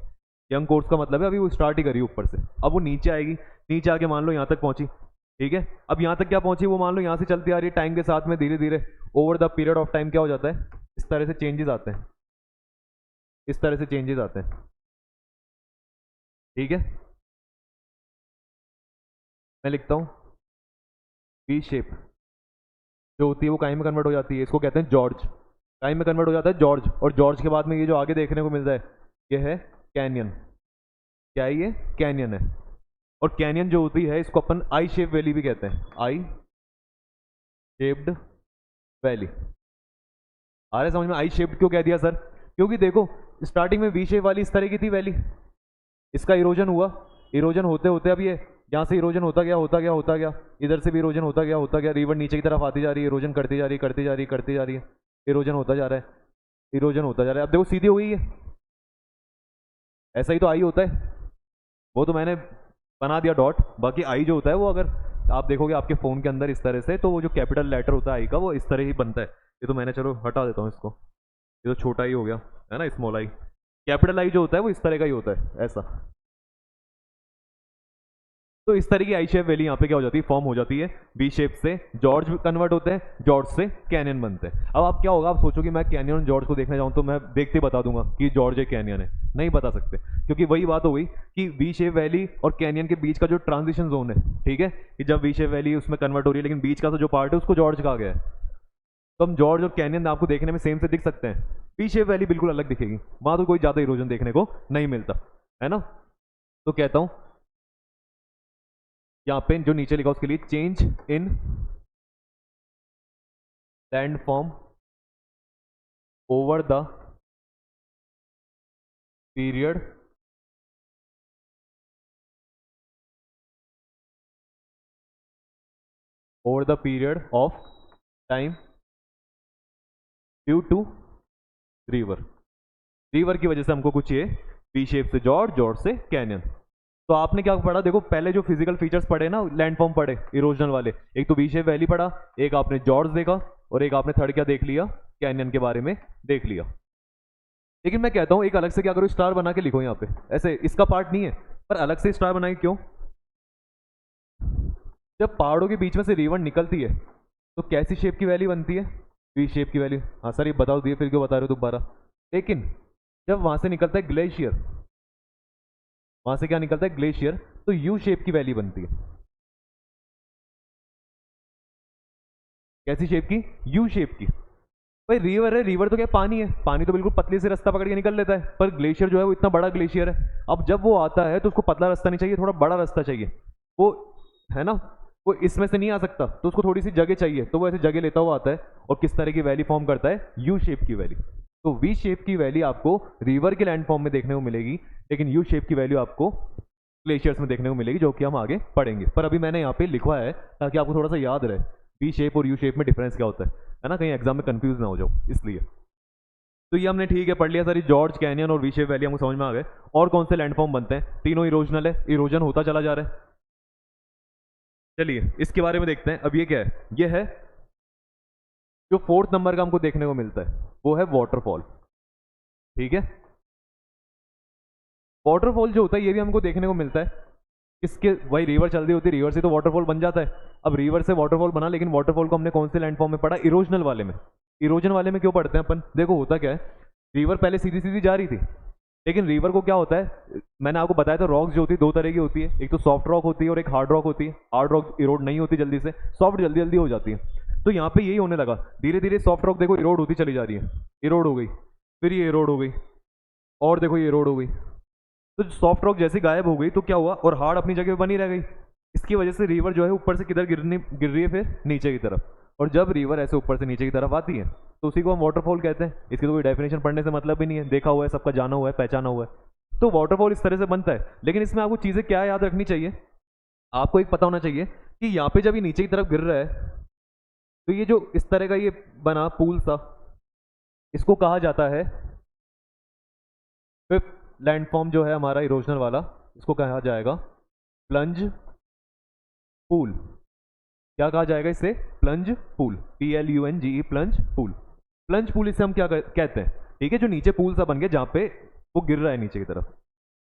यंग कोर्स का मतलब है अभी वो स्टार्ट ही करी ऊपर से, अब वो नीचे आएगी, नीचे आके मान लो यहाँ तक पहुंची, ठीक है। अब यहाँ तक क्या पहुंची, वो मान लो यहाँ से चलती आ रही है, टाइम के साथ में धीरे धीरे over the period of time क्या हो जाता है, इस तरह से चेंजेस आते हैं, इस तरह से चेंजेस आते हैं, ठीक है। मैं लिखता हूँ वी शेप जो होती है वो काई में कन्वर्ट हो जाती है, इसको कहते हैं जॉर्ज, काई में कन्वर्ट हो जाता है जॉर्ज। और जॉर्ज के बाद में ये जो आगे देखने को मिल रहा है ये है कैनियन, क्या है ये, कैनियन है। और कैनियन जो होती है इसको अपन आई शेप वैली भी कहते हैं, आई शेप्ड वैली। आ रहा है समझ में, आई शेप्ड क्यों कह दिया सर, क्योंकि देखो स्टार्टिंग में वी शेप वाली इस तरह की थी वैली, इसका इरोजन हुआ, इरोजन होते होते अब ये यहाँ से इरोजन होता गया होता गया होता गया, इधर से भी इरोजन होता गया होता गया, रिवर नीचे की तरफ आती जा रही है, इरोजन करती जा रही है करती जा रही है करती जा रही है, इरोजन होता जा रहा है, इरोजन होता जा रहा है। अब देखो सीधी हो गई है, ऐसा ही तो आई होता है, वो तो मैंने बना दिया डॉट, बाकी आई जो होता है वो अगर आप देखोगे आपके फ़ोन के अंदर इस तरह से, तो वो जो कैपिटल लेटर होता है आई का वो इस तरह ही बनता है। ये तो मैंने, चलो हटा देता हूँ इसको, ये तो छोटा ही हो गया है ना, स्मॉल आई। कैपिटल आई जो होता है वो इस तरह का ही होता है, ऐसा। तो इस तरह की आई शेप वैली यहाँ पे क्या हो जाती है, फॉर्म हो जाती है। बी शेप से जॉर्ज कन्वर्ट होते हैं, जॉर्ज से कैनियन बनते हैं। अब आप क्या होगा, आप सोचो कि मैं कैनियन और जॉर्ज को देखने जाऊँ तो मैं देखते बता दूंगा कि जॉर्ज है कैनियन है, नहीं बता सकते, क्योंकि वही बात हो गई कि वी शेप वैली और कैनियन के बीच का जो ट्रांजिशन जोन है, ठीक है, कि जब वी शेप वैली उसमें कन्वर्ट हो रही है लेकिन बीच का तो जो पार्ट है उसको जॉर्ज कहा गया है, तो हम जॉर्ज और कैनियन आपको देखने में सेम से दिख सकते हैं, वी शेप वैली बिल्कुल अलग दिखेगी, वहां तो कोई ज्यादा इरोजन देखने को नहीं मिलता, है ना। तो कहता हूं यहाँ पे जो नीचे लिखा उसके लिए change in land form over the period over the period of time due to river, river की वजह से हमको कुछ ये वी शेप से जॉर्ज, जॉर्ज से कैनियन। तो आपने क्या पढ़ा, देखो पहले जो फिजिकल फीचर्स पढ़े ना, लैंडफॉर्म पढ़े इरोजनल वाले, एक तो वी शेप वैली पढ़ा, एक आपने जॉर्ज देखा, और एक आपने थर्ड क्या देख लिया, कैनियन के बारे में देख लिया। लेकिन मैं कहता हूं एक अलग से क्या करो, स्टार बना के लिखो यहाँ पे, ऐसे इसका पार्ट नहीं है पर अलग से स्टार बनाए, क्यों, जब पहाड़ों के बीच में से रिवर निकलती है तो कैसी शेप की वैली बनती है, वी शेप की वैली। हाँ सर ये बताओ दिए, फिर क्यों बता रहे हो दोबारा। लेकिन जब वहां से निकलता है ग्लेशियर, वहां से क्या निकलता है, ग्लेशियर, तो यू शेप की वैली बनती है, कैसी शेप की, यू शेप की। भाई रिवर है, रिवर तो क्या पानी है, पानी तो बिल्कुल पतली से रास्ता पकड़ के निकल लेता है, पर ग्लेशियर जो है वो इतना बड़ा ग्लेशियर है, अब जब वो आता है तो उसको पतला रास्ता नहीं चाहिए, थोड़ा बड़ा रास्ता चाहिए, वो है ना, वो इसमें से नहीं आ सकता, तो उसको थोड़ी सी जगह चाहिए, तो वो ऐसे जगह लेता हुआ आता है और किस तरह की वैली फॉर्म करता है, यू शेप की वैली। तो वी शेप की वैली आपको रिवर के लैंड फॉर्म में देखने को मिलेगी, लेकिन यू शेप की वैल्यू आपको ग्लेशियर्स में देखने को मिलेगी, जो कि हम आगे पढ़ेंगे। पर अभी मैंने यहाँ पे लिखवा है ताकि आपको थोड़ा सा याद रहे वी शेप और यू शेप में डिफरेंस क्या होता है ना, कहीं एग्जाम में कंफ्यूज ना हो जाओ इसलिए। तो ये हमने ठीक है पढ़ लिया सारी, जॉर्ज, कैनियन और वी शेप वैली हमको समझ में आ गए। और कौन से लैंडफॉर्म बनते हैं, तीनों इरोजनल है, इरोजन होता चला जा रहा है। चलिए इसके बारे में देखते हैं। अब ये क्या है, ये है जो फोर्थ नंबर का हमको देखने को मिलता है, वो है वाटरफॉल, ठीक है। वाटरफॉल जो होता है ये भी हमको देखने को मिलता है, किसके, वही रिवर चल रही होती है, रिवर से तो वाटरफॉल बन जाता है। अब रिवर से वाटरफॉल बना, लेकिन वाटरफॉल को हमने कौन से लैंडफॉर्म में पढ़ा, इरोजनल वाले में। इरोजन वाले में क्यों पढ़ते हैं अपन, देखो होता क्या है, रिवर पहले सीधी सीधी जा रही थी, लेकिन रिवर को क्या होता है, मैंने आपको बताया था रॉक्स जो होती है दो तरह की होती है, एक तो सॉफ्ट रॉक होती है और एक हार्ड रॉक होती है। हार्ड रॉक इरोड नहीं होती जल्दी से, सॉफ्ट जल्दी जल्दी हो जाती है। तो यहाँ पे यही होने लगा, धीरे धीरे सॉफ्ट रॉक देखो इरोड होती चली जा रही है, इरोड हो गई, फिर ये इरोड हो गई, और देखो ये इरोड हो गई। तो सॉफ्ट रॉक जैसे गायब हो गई तो क्या हुआ, और हार्ड अपनी जगह बनी रह गई। इसकी वजह से रिवर जो है ऊपर से किधर गिर रही है, फिर नीचे की तरफ। और जब रिवर ऐसे ऊपर से नीचे की तरफ आती है तो उसी को हम वाटरफॉल कहते हैं। इसकी तो कोई डेफिनेशन पढ़ने से मतलब भी नहीं है, देखा हुआ है, सबका जाना हुआ है, पहचाना हुआ है। तो वाटरफॉल इस तरह से बनता है। लेकिन इसमें आपको चीज़ें क्या याद रखनी चाहिए, आपको एक पता होना चाहिए कि यहाँ पे जब ये नीचे की तरफ गिर रहा है तो ये जो इस तरह का ये बना पूल सा, इसको कहा जाता है फिफ्थ लैंडफॉर्म जो है हमारा इरोजनल वाला, इसको कहा जाएगा प्लंज पूल। क्या कहा जाएगा इसे? Plunge pool, PLUNGE, plunge pool. Plunge pool इसे हम क्या कहते हैं? ठीक है, जो नीचे पूल सा बन गया जहाँ पे वो गिर रहा है नीचे की तरफ।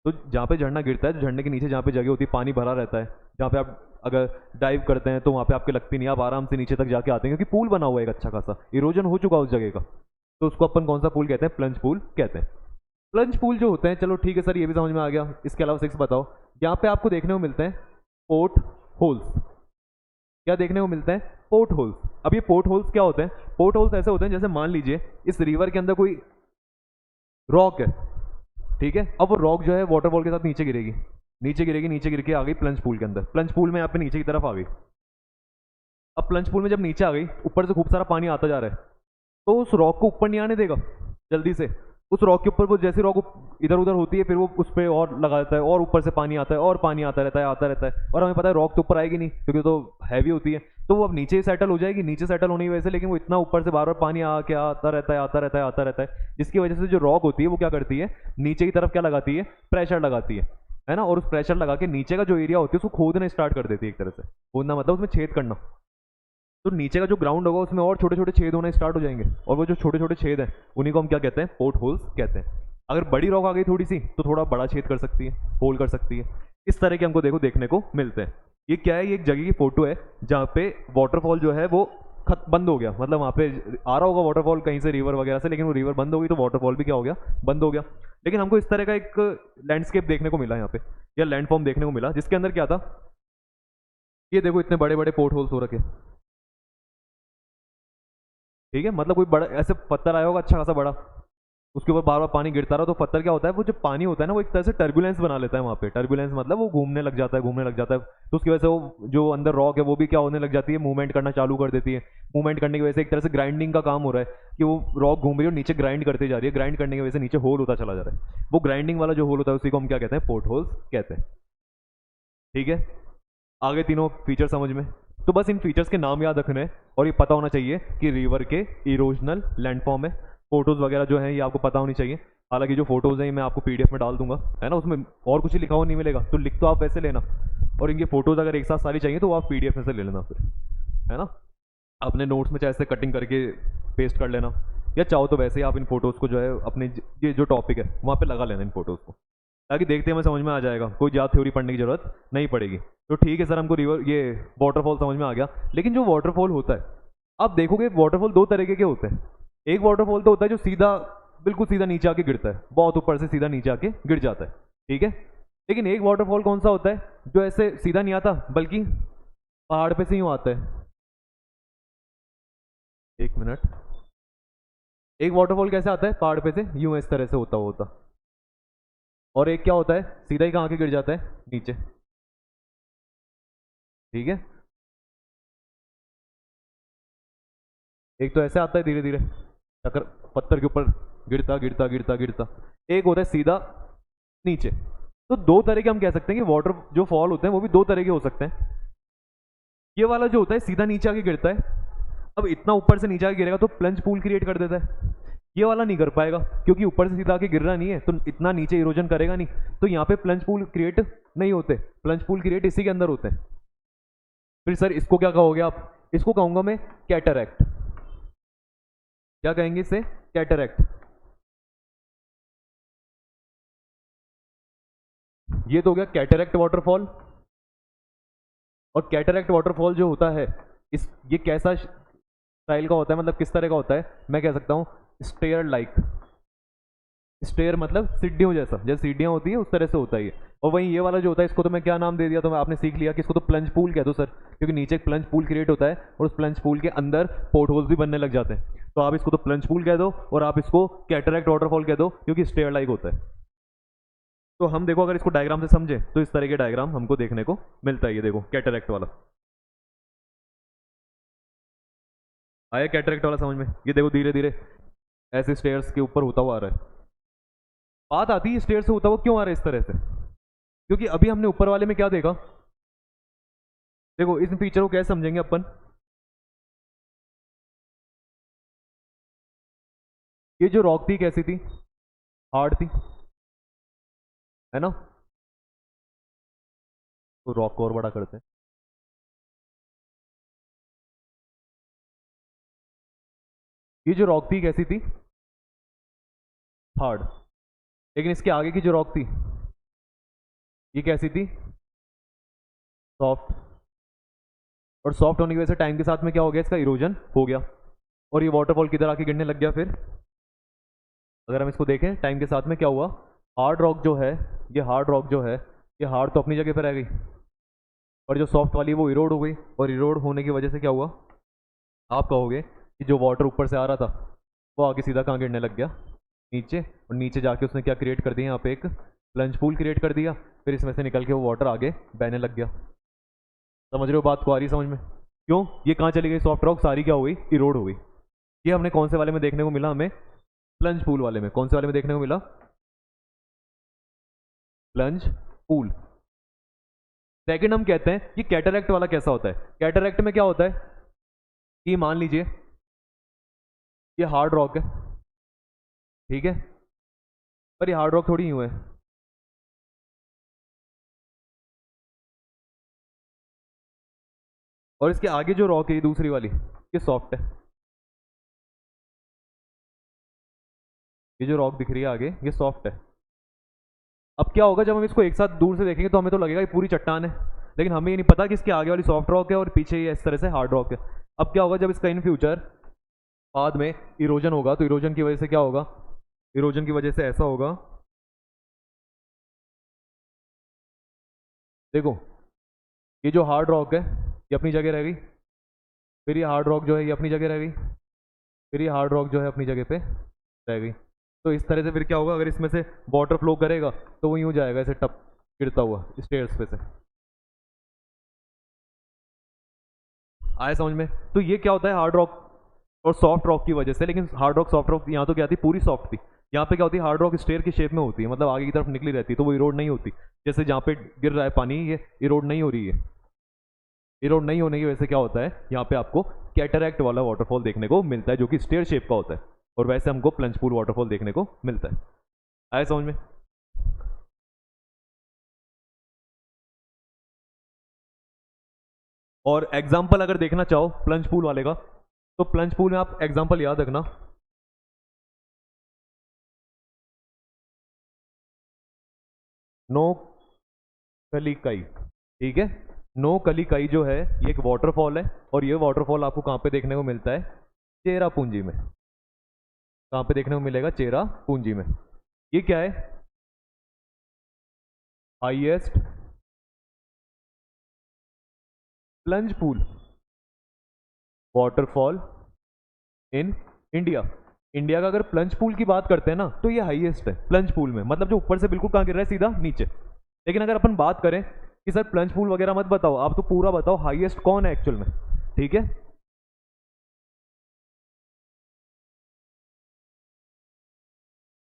तो जहाँ पे झरना गिरता है, तो झरने के नीचे जहाँ पे जगह होती है, पानी भरा रहता है, जहाँ पे आप अगर डाइव करते हैं तो वहाँ पे आपके लगती नहीं, आप आराम से नीचे तक जाके आते हैं, क्योंकि पूल बना हुआ है एक अच्छा खासा, इरोजन हो चुका उस जगह का। तो उसको अपन कौन सा पूल कहते हैं? प्लंज पूल कहते हैं। प्लंज पूल जो होते हैं, चलो ठीक है सर, ये भी समझ में आ गया। इसके अलावा 6 बताओ। यहाँ पे आपको देखने को मिलते हैं पोर्ट होल्स। क्या देखने को मिलते हैं? Port holes. अब ये पोर्ट होल्स क्या होते हैं? पोर्ट होल्स ऐसे होते हैं जैसे मान लीजिए इस रिवर के अंदर कोई रॉक है, ठीक है, अब वो रॉक जो है वाटरफॉल के साथ नीचे गिरेगी, नीचे गिरेगी, नीचे गिर के आ गई प्लंज पूल के अंदर। प्लंज पूल में यहाँ पे नीचे की तरफ आ गई। अब प्लंज पूल में जब नीचे आ गई, ऊपर से खूब सारा पानी आता जा रहा है, तो उस रॉक को ऊपर नहीं आने देगा जल्दी से। उस रॉक के ऊपर वो जैसी रॉक इधर उधर होती है, फिर वो उस पर और लगा देता है, और ऊपर से पानी आता है, और पानी आता रहता है, आता रहता है, और हमें पता है रॉक तो ऊपर आएगी नहीं क्योंकि तो हैवी होती है, तो वो अब नीचे ही सेटल हो जाएगी, नीचे सेटल होने की वजह से। लेकिन वो इतना ऊपर से बार बार पानी आके आता रहता है, आता रहता है, आता रहता है, जिसकी वजह से जो रॉक होती है वो क्या करती है, नीचे की तरफ क्या लगाती है? प्रेशर लगाती है ना। और उस प्रेशर लगा के नीचे का जो एरिया होती है उसको खोदना स्टार्ट कर देती है, एक तरह से खोदना मतलब उसमें छेद करना। तो नीचे का जो ग्राउंड होगा उसमें और छोटे छोटे छेद होना स्टार्ट हो जाएंगे, और वो जो छोटे छोटे छेद हैं उन्हीं को हम क्या कहते हैं? पोर्ट होल्स कहते हैं। अगर बड़ी रॉक आ गई थोड़ी सी तो थोड़ा बड़ा छेद कर सकती है, होल कर सकती है। इस तरह के हमको देखने को मिलते हैं। ये क्या है? ये एक जगह की फोटो है जहाँ पे वाटरफॉल जो है वो बंद हो गया, मतलब वहाँ पे आ रहा होगा वाटरफॉल कहीं से रिवर वगैरह से, लेकिन वो रिवर बंद हो गई तो वाटरफॉल भी क्या हो गया? बंद हो गया। लेकिन हमको इस तरह का एक लैंडस्केप देखने को मिला यहाँ पे, या लैंडफॉर्म देखने को मिला, जिसके अंदर क्या था? ये देखो इतने बड़े बड़े पोर्ट होल्स हो रखे, ठीक है, मतलब कोई बड़ा ऐसे पत्थर आया होगा अच्छा खासा बड़ा, उसके ऊपर बार बार पानी गिरता रहा, तो पत्थर क्या होता है, वो जो पानी होता है ना वो एक तरह से टर्बुलेंस बना लेता है वहाँ पे। टर्बुलेंस मतलब वो घूमने लग जाता है, घूमने लग जाता है, तो उसकी वजह से वो जो अंदर रॉक है वो भी क्या होने लग जाती है? मूवमेंट करना चालू कर देती है। मूवमेंट करने की वजह से एक तरह से ग्राइंडिंग का काम हो रहा है कि वो रॉक घूम रही है और नीचे ग्राइंड करती जा रही है, ग्राइंड करने की वजह से नीचे होल होता चला जा रहा है। वो ग्राइंडिंग वाला जो होल होता है उसी को हम क्या कहते हैं? पोर्ट होल्स कहते हैं। ठीक है, आगे तीनों फीचर समझ में। तो बस इन फीचर्स के नाम याद रखने हैं, और ये पता होना चाहिए कि रिवर के इरोजनल लैंडफॉर्म है। फोटोज वगैरह जो है ये आपको पता होनी चाहिए। हालांकि जो फोटोज हैं ये मैं आपको PDF में डाल दूंगा, है ना, उसमें और कुछ लिखा हुआ नहीं मिलेगा, तो लिख तो आप वैसे लेना, और इनके फोटोज अगर एक साथ सारी चाहिए तो आप PDF में से ले लेना फिर, है ना। अपने नोट्स में चाहे ऐसे कटिंग करके पेस्ट कर लेना, या चाहो तो वैसे ही आप इन फोटोज़ को जो है अपने ये जो टॉपिक है वहाँ पे लगा लेना इन फोटोज़ को, ताकि देखते हुए समझ में आ जाएगा, कोई ज़्यादा थ्योरी पढ़ने की जरूरत नहीं पड़ेगी। तो ठीक है सर, हमको रिवर ये वाटरफॉल समझ में आ गया। लेकिन जो वाटरफॉल होता है, आप देखोगे वाटरफॉल दो तरीके के होते हैं। एक वाटरफॉल तो होता है जो सीधा बिल्कुल सीधा नीचे आके गिरता है, बहुत ऊपर से सीधा नीचे आके गिर जाता है, ठीक है। लेकिन एक वाटरफॉल कौन सा होता है जो ऐसे सीधा नहीं आता, बल्कि पहाड़ पे से यूँ आता है। एक मिनट, एक वाटरफॉल कैसे आता है? पहाड़ पे से यूं इस तरह से होता। और एक क्या होता है, सीधा ही कहाँ के गिर जाता है? नीचे, ठीक है। एक तो ऐसे आता है धीरे धीरे टक्कर पत्थर के ऊपर, गिरता गिरता गिरता गिरता। एक होता है सीधा नीचे। तो दो तरह के हम कह सकते हैं कि वाटर जो फॉल होते हैं वो भी दो तरह के हो सकते हैं। ये वाला जो होता है सीधा नीचे आके गिरता है, अब इतना ऊपर से नीचे आके गिरेगा तो प्लंज पूल क्रिएट कर देता है। ये वाला नहीं कर पाएगा क्योंकि ऊपर से सीधा आके गिर रहा नहीं है, तो इतना नीचे इरोजन करेगा नहीं, तो यहाँ पे प्लंज पूल क्रिएट नहीं होते। प्लंज पूल क्रिएट इसी के अंदर होते हैं। फिर सर इसको क्या कहोगे आप? इसको कहूंगा मैं कैटरैक्ट। क्या कहेंगे इसे? कैटरैक्ट। ये तो हो गया कैटरैक्ट वाटरफॉल। और कैटरैक्ट वाटरफॉल जो होता है, इस ये कैसा स्टाइल का होता है, मतलब किस तरह का होता है? मैं कह सकता हूँ स्टेयर लाइक। स्टेयर मतलब सीढ़ियों जैसा, जैसे सीढ़ियाँ होती है उस तरह से होता है ये। और वहीं ये वाला जो होता है इसको तो मैं क्या नाम दे दिया, तो मैं आपने सीख लिया कि इसको तो प्लंज पूल कह दो सर, क्योंकि नीचे एक प्लंज पूल क्रिएट होता है और उस प्लंज पूल के अंदर पोर्ट होल्स भी बनने लग जाते हैं। तो आप इसको तो प्लंज पूल कह दो और आप इसको कैटरैक्ट वाटरफॉल कह दो, क्योंकि स्टेयर लाइक होता है। तो हम देखो अगर इसको डायग्राम से समझे तो इस तरह के डायग्राम हमको देखने को मिलता है। ये देखो कैटरैक्ट वाला आया, कैटरैक्ट वाला समझ में। ये देखो धीरे धीरे ऐसे स्टेयर्स के ऊपर होता हुआ आ रहा है। बात आती है स्टेयर से होता हुआ क्यों आ रहा है इस तरह से, क्योंकि अभी हमने ऊपर वाले में क्या देखा, देखो इस फीचर को कैसे समझेंगे अपन। ये जो रॉक थी कैसी थी? हार्ड थी, है ना। तो रॉक को और बड़ा करते हैं। ये जो रॉक थी कैसी थी? हार्ड। लेकिन इसके आगे की जो रॉक थी ये कैसी थी? सॉफ्ट। और सॉफ्ट होने की वजह से टाइम के साथ में क्या हो गया, इसका इरोजन हो गया और ये वाटरफॉल किधर आके गिरने लग गया। फिर अगर हम इसको देखें टाइम के साथ में क्या हुआ, हार्ड रॉक जो है, ये हार्ड रॉक जो है, ये हार्ड तो अपनी जगह पर रह गई और जो सॉफ्ट वाली वो इरोड हो गई। और इरोड होने की वजह से क्या हुआ, आप कहोगे कि जो वाटर ऊपर से आ रहा था वो आगे सीधा कहाँ गिरने लग गया, नीचे। और नीचे जाके उसने क्या क्रिएट कर दिया, यहाँ पे एक प्लंज पूल क्रिएट कर दिया। फिर इसमें से निकल के वो वाटर आगे बहने लग गया। समझ रहे हो बात को, आ रही समझ में? क्यों, ये कहाँ चली गई सॉफ्ट रॉक, सारी क्या हो गई, इरोड हो गई। ये हमने कौन से वाले में देखने को मिला, हमें प्लंज पूल वाले में। कौन से वाले में देखने को मिला? Plunge pool. सेकंड हम कहते हैं ये कैटरैक्ट वाला कैसा होता है। कैटरैक्ट में क्या होता है कि मान लीजिए ये हार्ड रॉक है, ठीक है, पर ये हार्ड रॉक थोड़ी यूं है, और इसके आगे जो रॉक है ये दूसरी वाली, ये सॉफ्ट है। ये जो रॉक दिख रही है आगे ये सॉफ्ट है। अब क्या होगा, जब हम इसको एक साथ दूर से देखेंगे तो हमें तो लगेगा ये पूरी चट्टान है, लेकिन हमें ये नहीं पता कि इसके आगे वाली सॉफ्ट रॉक है और पीछे ये इस तरह से हार्ड रॉक है। अब क्या होगा, जब इसका इन फ्यूचर बाद में इरोजन होगा तो इरोजन की वजह से क्या होगा, इरोजन की वजह से ऐसा होगा, देखो ये जो हार्ड रॉक है ये अपनी जगह रह गई, फिर ये हार्ड रॉक जो है ये अपनी जगह रह गई, फिर ये हार्ड रॉक जो है अपनी जगह पे रह गई। तो इस तरह से फिर क्या होगा, अगर इसमें से वाटर फ्लो करेगा तो वो यूं जाएगा ऐसे टप गिरता हुआ स्टेयर्स पे से। आया समझ में? तो ये क्या होता है, हार्ड रॉक और सॉफ्ट रॉक की वजह से। लेकिन हार्ड रॉक सॉफ्ट रॉक यहाँ तो क्या थी, पूरी सॉफ्ट थी। यहाँ पे क्या होती है, हार्ड रॉक स्टेयर की शेप में होती है, मतलब आगे की तरफ निकली रहती है, तो वो इरोड नहीं होती। जैसे जहाँ पे गिर रहा है पानी ये इरोड नहीं हो रही है। इरोड नहीं होने की वजह से क्या होता है, यहाँ पे आपको कैटरैक्ट वाला वाटरफॉल देखने को मिलता है जो कि स्टेयर शेप का होता है, और वैसे हमको प्लंज पूल वाटरफॉल देखने को मिलता है। आया समझ में? और एग्जाम्पल अगर देखना चाहो प्लंज पूल वाले का, तो प्लंज पूल में आप एग्जाम्पल याद रखना, नो कलिकाई, ठीक है। नो कलिकाई जो है ये एक वाटरफॉल है, और ये वाटरफॉल आपको कहाँ पे देखने को मिलता है, चेरापूंजी में। कहाँ पे देखने को मिलेगा, चेरापूंजी में। ये क्या है, highest plunge pool waterfall in India. India का अगर प्लंज पूल की बात करते हैं ना तो ये हाईएस्ट है प्लंज पूल में, मतलब जो ऊपर से बिल्कुल कहाँ गिर रहा है, सीधा नीचे। लेकिन अगर अपन बात करें कि सर प्लंज पूल वगैरह मत बताओ, आप तो पूरा बताओ हाईएस्ट कौन है एक्चुअल में, ठीक है।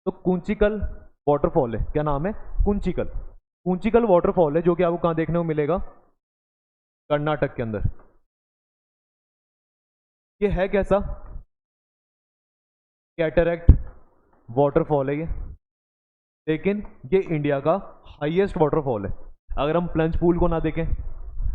तो कुंचिकल वाटरफॉल है, क्या नाम है, कुंचिकल। कुंचिकल वाटरफॉल है जो कि आपको कहाँ देखने को मिलेगा, कर्नाटक के अंदर। ये है कैसा, कैटरैक्ट वाटरफॉल है ये, लेकिन ये इंडिया का हाईएस्ट वाटरफॉल है। अगर हम प्लंज पूल को ना देखें,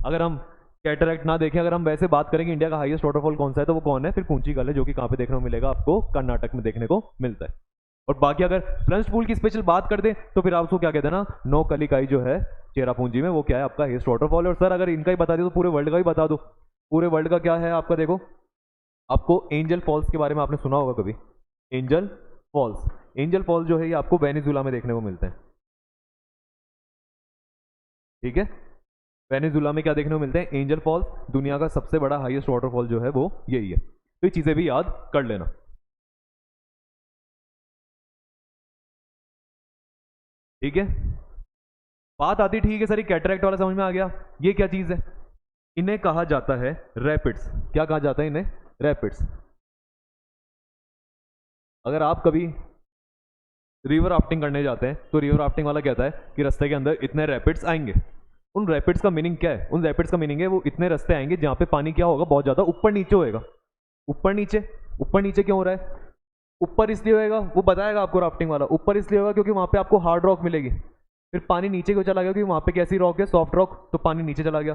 अगर हम कैटरैक्ट ना देखें, अगर हम वैसे बात करेंगे इंडिया का हाईएस्ट वाटरफॉल कौन सा है, तो वो कौन है, फिर कुंचिकल है, जो कि कहाँ पे देखने को मिलेगा, आपको कर्नाटक में देखने को मिलता है। और बाकी अगर प्लंज पूल की स्पेशल बात कर दे तो फिर आप उसको क्या कहते हैं ना, नो कलिकाई जो है चेरापूंजी में, वो क्या है, आपका हाईएस्ट वाटरफॉल है। और सर अगर इनका ही बता दो तो पूरे वर्ल्ड का ही बता दो। पूरे वर्ल्ड का क्या है आपका, देखो आपको एंजल फॉल्स के बारे में आपने सुना होगा कभी, एंजल फॉल्स। एंजल फॉल्स जो है ये आपको वेनेजुला में देखने को मिलते हैं, ठीक है। वेनेजुला में क्या देखने को मिलते हैं, एंजल फॉल्स। दुनिया का सबसे बड़ा हाईएस्ट वाटरफॉल जो है वो यही है। तो ये चीजें भी याद कर लेना, ठीक है। बात आती ठीक है सर, ये कैटरैक्ट वाला समझ में आ गया, ये क्या चीज है, इन्हें कहा जाता है रैपिड्स। क्या कहा जाता है इन्हें, रैपिड्स। अगर आप कभी रिवर राफ्टिंग करने जाते हैं तो रिवर राफ्टिंग वाला कहता है कि रास्ते के अंदर इतने रैपिड्स आएंगे। उन रैपिड्स का मीनिंग क्या है, उन रैपिड्स का मीनिंग है वो इतने रास्ते आएंगे जहाँ पे पानी क्या होगा, बहुत ज़्यादा ऊपर नीचे होएगा। ऊपर नीचे, ऊपर नीचे क्यों हो रहा है, ऊपर इसलिए होएगा, वो बताएगा आपको राफ्टिंग वाला, ऊपर इसलिए होगा क्योंकि वहाँ पे आपको हार्ड रॉक मिलेगी। फिर पानी नीचे क्यों चला गया, क्योंकि वहाँ पे कैसी रॉक है, सॉफ्ट रॉक, तो पानी नीचे चला गया।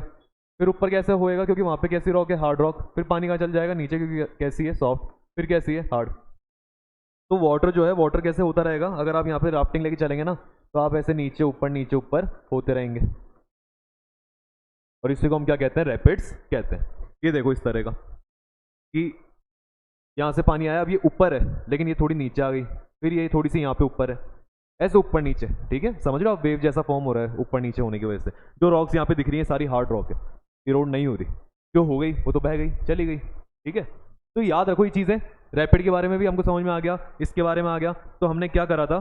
फिर ऊपर कैसे होएगा, क्योंकि वहाँ पे कैसी रॉक है, हार्ड रॉक, फिर पानी कहाँ चल जाएगा, नीचे, क्योंकि कैसी है, सॉफ्ट, फिर कैसी है, हार्ड। तो वाटर जो है, वाटर कैसे होता रहेगा, अगर आप यहाँ पे राफ्टिंग लेके चलेंगे ना, तो आप ऐसे नीचे ऊपर होते रहेंगे, और इसी को हम क्या कहते हैं, रैपिड्स कहते हैं। ये देखो इस तरह का कि यहाँ से पानी आया, अब ये ऊपर है लेकिन ये थोड़ी नीचे आ गई, फिर ये थोड़ी सी यहाँ पे ऊपर है, ऐसे ऊपर नीचे, ठीक है, समझ रहे हो आप, वेव जैसा फॉर्म हो रहा है ऊपर नीचे होने की वजह से। जो रॉक्स यहाँ पे दिख रही है सारी हार्ड रॉक है, इरोड नहीं हो रही, जो हो गई वो तो बह गई, चली गई, ठीक है। तो याद रखो ये चीज़ें, रैपिड के बारे में भी हमको समझ में आ गया, इसके बारे में आ गया। तो हमने क्या करा था,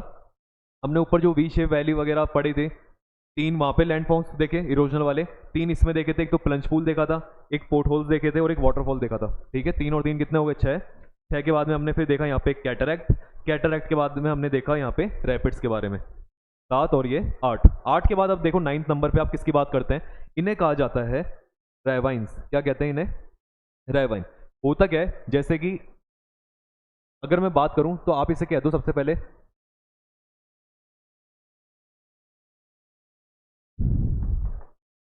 हमने ऊपर जो वी शेप वैली वगैरह पढ़े थे, 3 वहाँ पे लैंड फॉर्म्स देखे इरोजनल वाले, 3 इसमें देखे थे, एक तो प्लंज पूल देखा था, एक पोर्ट होल्स देखे थे, और एक वाटरफॉल देखा था, ठीक है। 3 और 3 कितने हो गए, 6। 6 के बाद में हमने फिर देखा यहाँ पे कैटरैक्ट, कैटरैक्ट के बाद में हमने देखा यहाँ पे रैपिड्स के बारे में, 7 और ये 8। 8 के बाद अब देखो 9th नंबर पे आप किसकी बात करते हैं, इन्हें कहा जाता है रेवाइंस। क्या कहते हैं इन्हें, रेवाइन। होता क्या है, जैसे कि अगर मैं बात करूं तो आप इसे कह दो सबसे पहले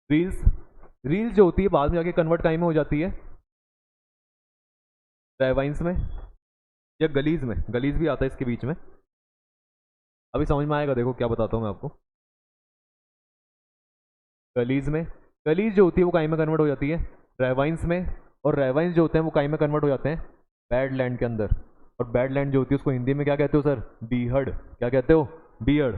रील्स। रील्स जो होती है बाद में जाके कन्वर्ट टाइम में हो जाती है रेवाइंस में, या गलीज में, गलीज भी आता है इसके बीच में, अभी समझ में आएगा, देखो क्या बताता हूँ मैं आपको। गलीज में, गलीज जो होती है वो काई में कन्वर्ट हो जाती है रेवाइंस में, और रेवाइंस जो होते हैं वो काई में कन्वर्ट हो जाते हैं बैड लैंड के अंदर। और बैड लैंड जो होती है उसको हिंदी में क्या कहते हो सर, बीहड़। क्या कहते हो, बीहड़।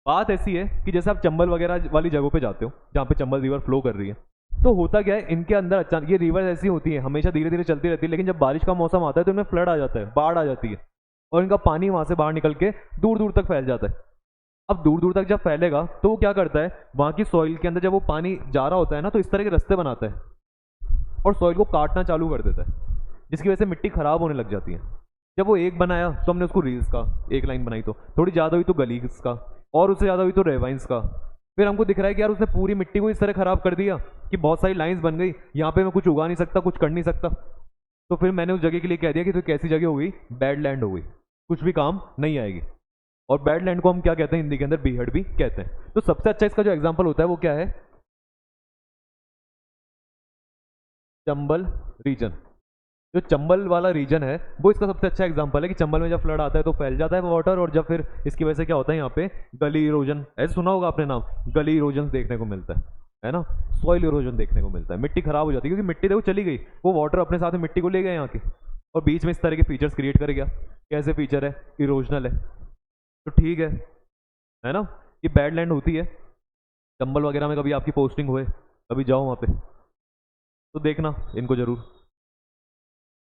बात ऐसी है कि जैसे आप चंबल वगैरह वाली जगहों पे जाते हो जहाँ पे चंबल रिवर फ्लो कर रही है, तो होता क्या है, इनके अंदर अचानक ये रिवर ऐसी होती है, हमेशा धीरे धीरे चलती रहती है, लेकिन जब बारिश का मौसम आता है तो इनमें फ्लड आ जाता है, बाढ़ आ जाती है, और इनका पानी वहां से बाहर निकल के दूर दूर तक फैल जाता है। अब दूर दूर तक जब फैलेगा तो वो क्या करता है, वहां की सॉइल के अंदर जब वो पानी जा रहा होता है ना, तो इस तरह के रास्ते बनाता है और सॉइल को काटना चालू कर देता है, जिसकी वजह से मिट्टी खराब होने लग जाती है। जब वो एक बनाया तो हमने उसको रील्स का, एक लाइन बनाई, तो थोड़ी ज़्यादा हुई तो गलीज का, और उससे ज़्यादा हुई तो रेवाइंस का। फिर हमको दिख रहा है कि यार उसने पूरी मिट्टी को इस तरह खराब कर दिया कि बहुत सारी लाइंस बन गई, यहाँ पे मैं कुछ उगा नहीं सकता, कुछ कर नहीं सकता। तो फिर मैंने उस जगह के लिए कह दिया कि तो कैसी जगह हो गई, बैड लैंड हो गई, कुछ भी काम नहीं आएगी। और बैड लैंड को हम क्या कहते हैं हिंदी के अंदर, बीहड़ भी कहते हैं। तो सबसे अच्छा इसका जो एग्जाम्पल होता है वो क्या है, चंबल रीजन। जो चंबल वाला रीजन है वो इसका सबसे अच्छा एग्जांपल है कि चंबल में जब फ्लड आता है तो फैल जाता है वाटर, और जब फिर इसकी वजह से क्या होता है, यहाँ पे गली इरोजन, ऐसे सुना होगा आपने नाम, गली इरोजन देखने को मिलता है ना, सॉइल इरोजन देखने को मिलता है, मिट्टी खराब हो जाती है, क्योंकि मिट्टी देखो चली गई, वो वाटर अपने साथ में मिट्टी को ले गया यहाँ की, और बीच में इस तरह के फीचर्स क्रिएट कर गया। कैसे फीचर है, इरोजनल है, तो ठीक है ना। ये बैड लैंड होती है चंबल वगैरह में, कभी आपकी पोस्टिंग हुए, कभी जाओ वहाँ पे तो देखना इनको जरूर।